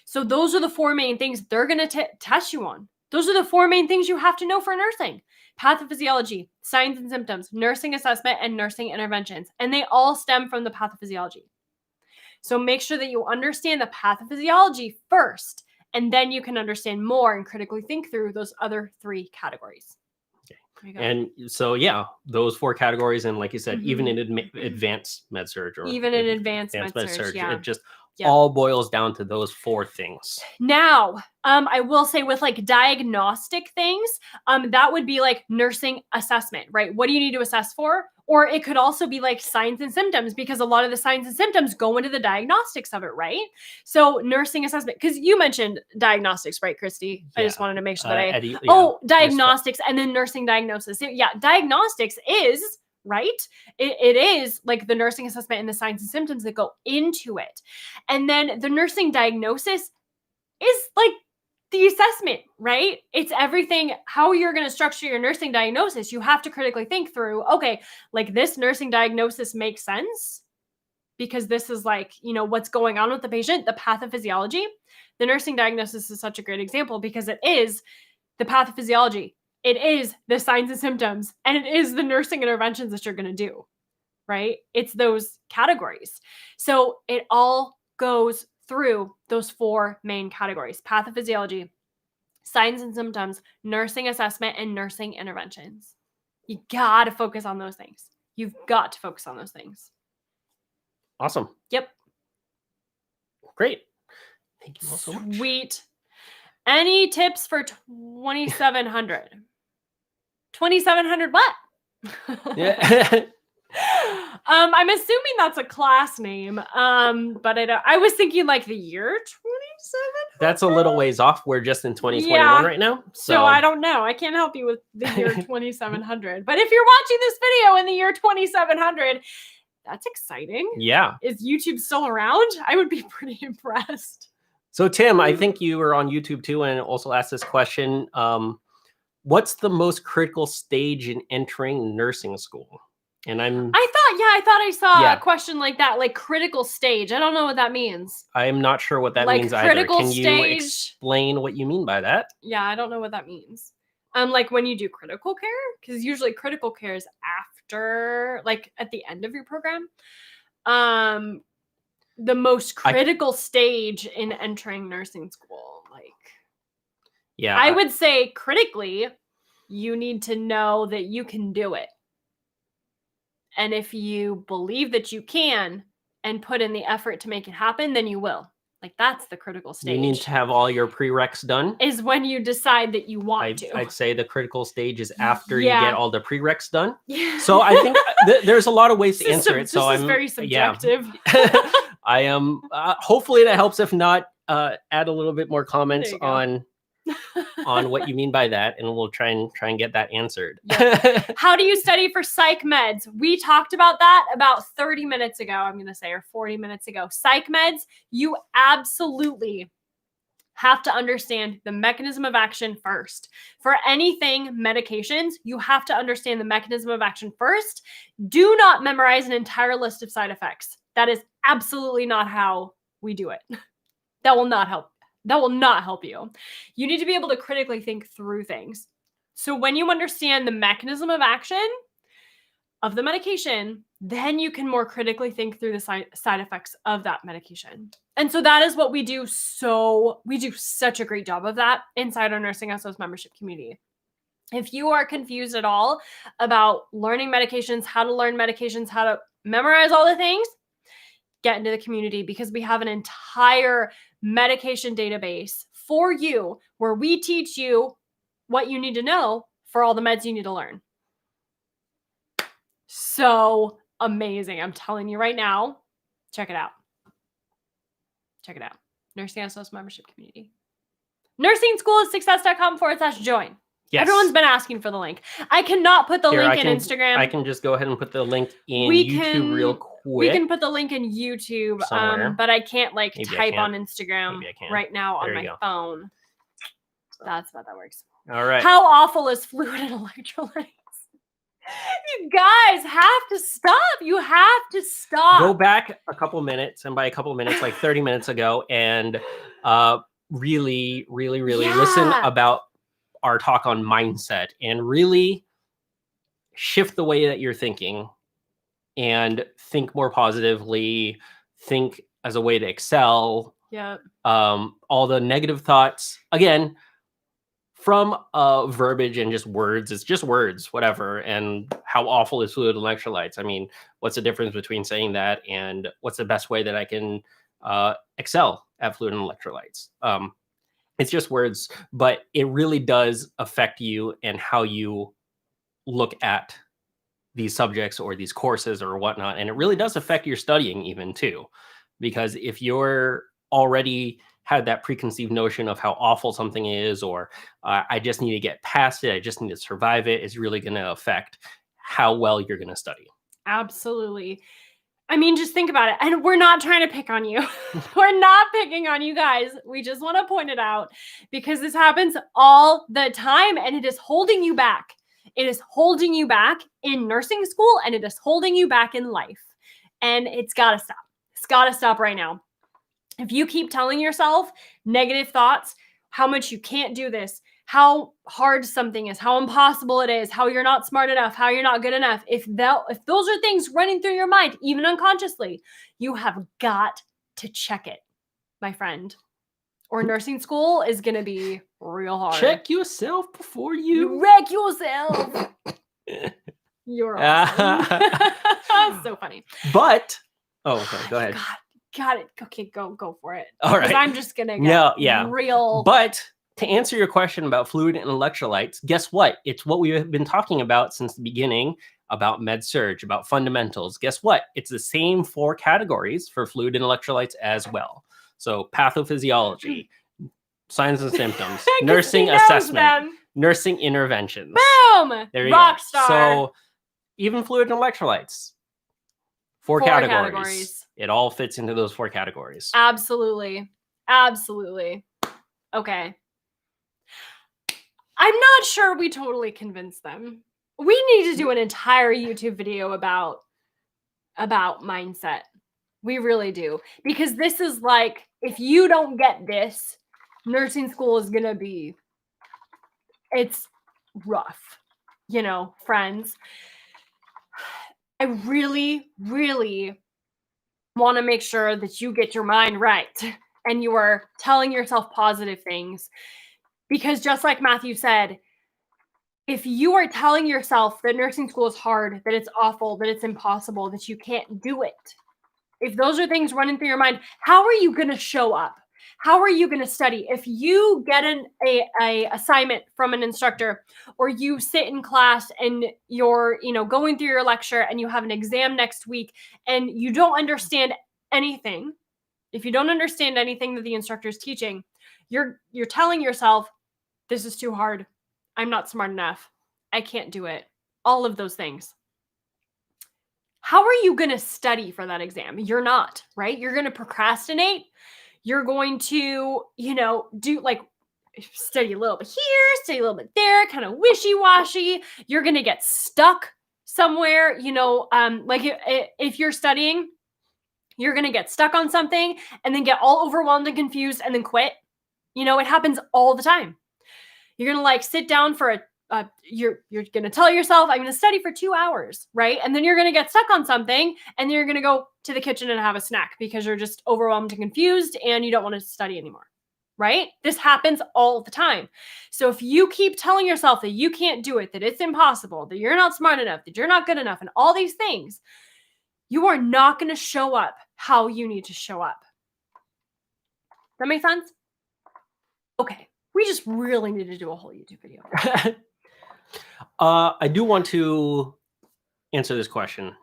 So those are the 4 main things they're going to test you on. Those are the 4 main things you have to know for nursing: pathophysiology, signs and symptoms, nursing assessment, and nursing interventions. And they all stem from the pathophysiology. So make sure that you understand the pathophysiology first, and then you can understand more and critically think through those other 3 categories. And so, yeah, those 4 categories. And like you said, even in advanced med-surg or even in advanced med-surg, yeah. It just all boils down to those 4 things. Now, I will say with like diagnostic things, that would be like nursing assessment, right? What do you need to assess for? Or it could also be like signs and symptoms, because a lot of the signs and symptoms go into the diagnostics of it, right? So nursing assessment, because you mentioned diagnostics, right, Christy? Yeah. I just wanted to make sure that diagnostics and then nursing diagnosis. Yeah, diagnostics is, right? It is like the nursing assessment and the signs and symptoms that go into it. And then the nursing diagnosis is like the assessment, right? It's everything, how you're going to structure your nursing diagnosis. You have to critically think through, okay, like this nursing diagnosis makes sense because this is like, what's going on with the patient, the pathophysiology. The nursing diagnosis is such a great example because it is the pathophysiology. It is the signs and symptoms, and it is the nursing interventions that you're going to do, right? It's those categories. So it all goes through those 4 main categories: pathophysiology, signs and symptoms, nursing assessment, and nursing interventions. You got to focus on those things. You've got to focus on those things. Awesome. Yep. Great. Thank you all so much. Sweet. Any tips for 2700? 2700 what? Yeah. I'm assuming that's a class name. But I was thinking like the year 2700. That's a little ways off. We're just in 2021 right now. So I don't know. I can't help you with the year 2700. But if you're watching this video in the year 2700, that's exciting. Yeah. Is YouTube still around? I would be pretty impressed. So Tim, I think you were on YouTube too and also asked this question. What's the most critical stage in entering nursing school? And I thought I saw a question like that, like critical stage. I don't know what that means. I'm not sure what that means either. Can you explain what you mean by that? Yeah, I don't know what that means. Like when you do critical care, because usually critical care is after, like at the end of your program. The most critical stage in entering nursing school. Like, yeah, I would say critically, you need to know that you can do it. And if you believe that you can and put in the effort to make it happen, then you will. Like, that's the critical stage. you need to have all your prereqs done. Is when you decide that you want to. I'd say the critical stage is after you get all the prereqs done. Yeah. So I think there's a lot of ways to answer it. So I'm very subjective. Yeah. I am. Hopefully that helps. If not, add a little bit more comments on what you mean by that, and we'll try and get that answered. Yep. How do you study for psych meds? We talked about that about 30 minutes ago, I'm going to say, or 40 minutes ago. Psych meds, you absolutely have to understand the mechanism of action first. For anything medications, you have to understand the mechanism of action first. Do not memorize an entire list of side effects. That is absolutely not how we do it. That will not help. That will not help you. You need to be able to critically think through things. So when you understand the mechanism of action of the medication, then you can more critically think through the side effects of that medication. And so that is what we do. So we do such a great job of that inside our Nursing SOS membership community. If you are confused at all about learning medications, how to learn medications, how to memorize all the things, get into the community, because we have an entire medication database for you where we teach you what you need to know for all the meds you need to learn. So amazing. I'm telling you right now, check it out. Check it out. Nursing SOS membership community. NursingSchoolOfSuccess.com/join. Yes. Everyone's been asking for the link. I cannot put the link in Instagram. I can just go ahead and put the link in YouTube real quick. We can put the link in YouTube, but I can't type on Instagram right now on my phone. That's how that works. All right. How awful is fluid and electrolytes? You guys have to stop. You have to stop. Go back a couple minutes, and by a couple minutes, like 30 minutes ago, and really listen about our talk on mindset and really shift the way that you're thinking and think more positively, think as a way to excel. Yeah. All the negative thoughts, again, from verbiage and just words, it's just words, whatever. And how awful is fluid electrolytes? I mean, what's the difference between saying that and what's the best way that I can excel at fluid and electrolytes? It's just words, but it really does affect you and how you look at these subjects or these courses or whatnot. And it really does affect your studying even too, because if you're already had that preconceived notion of how awful something is, or I just need to get past it, I just need to survive it, it's really going to affect how well you're going to study. Absolutely. I mean, just think about it. And we're not trying to pick on you. We're not picking on you guys. We just want to point it out because this happens all the time and it is holding you back. It is holding you back in nursing school and it is holding you back in life. And it's got to stop. It's got to stop right now. If you keep telling yourself negative thoughts, how much you can't do this, how hard something is, how impossible it is, how you're not smart enough, how you're not good enough. If those are things running through your mind, even unconsciously, you have got to check it, my friend. Or nursing school is going to be real hard. Check yourself before you wreck yourself. You're awesome. So funny. But, okay, go ahead. Got it. Okay, go for it. All right. I'm just going to get real. But to answer your question about fluid and electrolytes, guess what? It's what we've been talking about since the beginning about med-surg, about fundamentals. Guess what? It's the same 4 categories for fluid and electrolytes as well. So pathophysiology, signs and symptoms, nursing assessment, nursing interventions. Boom! There you Rock go. star. So even fluid and electrolytes, 4 categories. It all fits into those 4 categories. Absolutely. Absolutely. Okay. I'm not sure we totally convinced them. We need to do an entire YouTube video about mindset. We really do. Because this is like, if you don't get this, nursing school is going to be, it's rough, friends. I really, really want to make sure that you get your mind right and you are telling yourself positive things. Because just like Matthew said, if you are telling yourself that nursing school is hard, that it's awful, that it's impossible, that you can't do it, if those are things running through your mind, how are you going to show up? How are you going to study? If you get a assignment from an instructor, or you sit in class and you're, going through your lecture and you have an exam next week and you don't understand anything, if you don't understand anything that the instructor is teaching, you're telling yourself, this is too hard. I'm not smart enough. I can't do it. All of those things. How are you going to study for that exam? You're not, right? You're going to procrastinate. You're going to, do like study a little bit here, study a little bit there, kind of wishy-washy. You're going to get stuck somewhere, like if you're studying, you're going to get stuck on something and then get all overwhelmed and confused and then quit. It happens all the time. You're going to like sit down for you're going to tell yourself, I'm going to study for 2 hours, right? And then you're going to get stuck on something and then you're going to go to the kitchen and have a snack because you're just overwhelmed and confused and you don't want to study anymore, right? This happens all the time. So if you keep telling yourself that you can't do it, that it's impossible, that you're not smart enough, that you're not good enough, and all these things, you are not going to show up how you need to show up. That make sense? Okay. We just really need to do a whole YouTube video. I do want to answer this question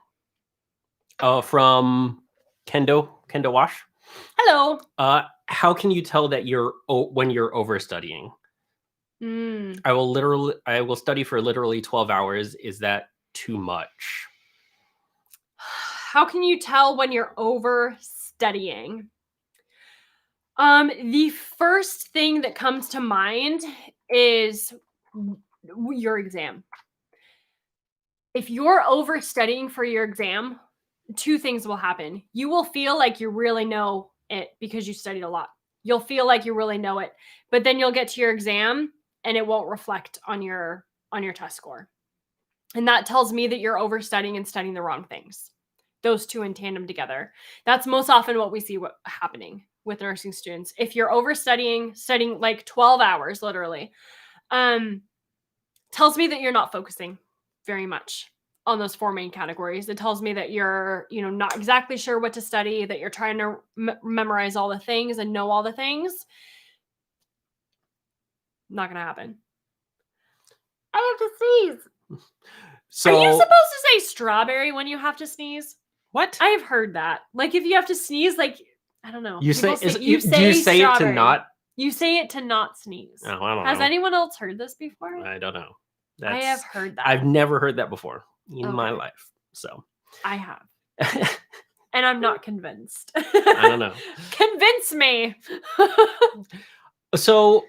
from Kendo Wash. Hello. How can you tell that when you're overstudying? I will study for literally 12 hours. Is that too much? How can you tell when you're overstudying? The first thing that comes to mind is your exam. If you're overstudying for your exam, 2 things will happen. You will feel like you really know it because you studied a lot. You'll feel like you really know it, but then you'll get to your exam and it won't reflect on your test score. And that tells me that you're overstudying and studying the wrong things. Those 2 in tandem together. That's most often what we see happening with nursing students. If you're overstudying, studying like 12 hours, literally, tells me that you're not focusing very much on those 4 main categories. It tells me that you're, not exactly sure what to study, that you're trying to memorize all the things and know all the things. Not going to happen. I have to sneeze. So, are you supposed to say strawberry when you have to sneeze? What? I have heard that. Like if you have to sneeze, like, I don't know. Do you say strawberry. it to not? You say it to not sneeze. Oh, I don't know. Has anyone else heard this before? I don't know. I have heard that. I've never heard that before in my life. So I have. And I'm not convinced. I don't know. Convince me. So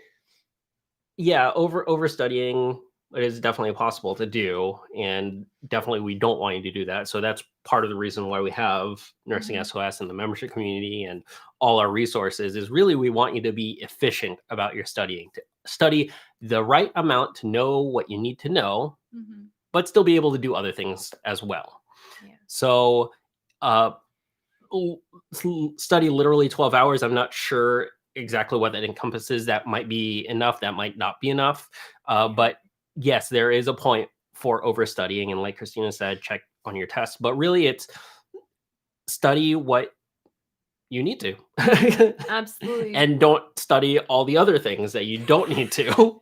yeah, overstudying, it is definitely possible to do, and definitely we don't want you to do that. So that's part of the reason why we have Nursing SOS and the membership community and all our resources is really we want you to be efficient about your studying, to study the right amount to know what you need to know, but still be able to do other things as well. Yeah. So study literally 12 hours. I'm not sure exactly what that encompasses. That might be enough. That might not be enough. But yes, there is a point for overstudying. And like Christina said, check on your tests. But really, it's study what you need to. Absolutely. And don't study all the other things that you don't need to.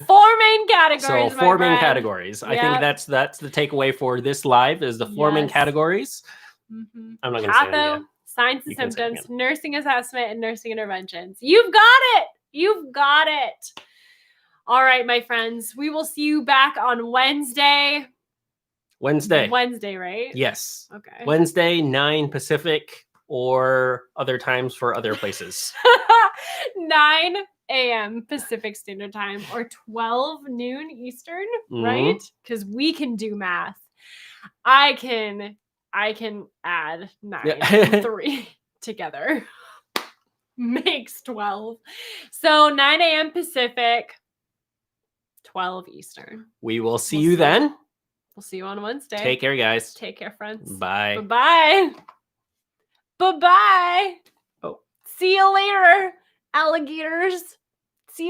4 main categories. So 4 main categories. Yep. I think that's the takeaway for this live is the 4 main categories. I'm not going to say it yet. Signs and symptoms, nursing assessment, and nursing interventions. You've got it. You've got it. All right, my friends. We will see you back on Wednesday. Wednesday, right? Yes. Okay. Wednesday, 9 Pacific, or other times for other places. 9 a.m. Pacific Standard Time or 12 noon Eastern, right? Because we can do math. I can add 9 and 3 together. Makes 12. So 9 a.m. Pacific, 12 Eastern. We will see you then. We'll see you on Wednesday. Take care, guys. Take care, friends. Bye. Bye-bye. Bye-bye. Oh. See you later, alligators. See you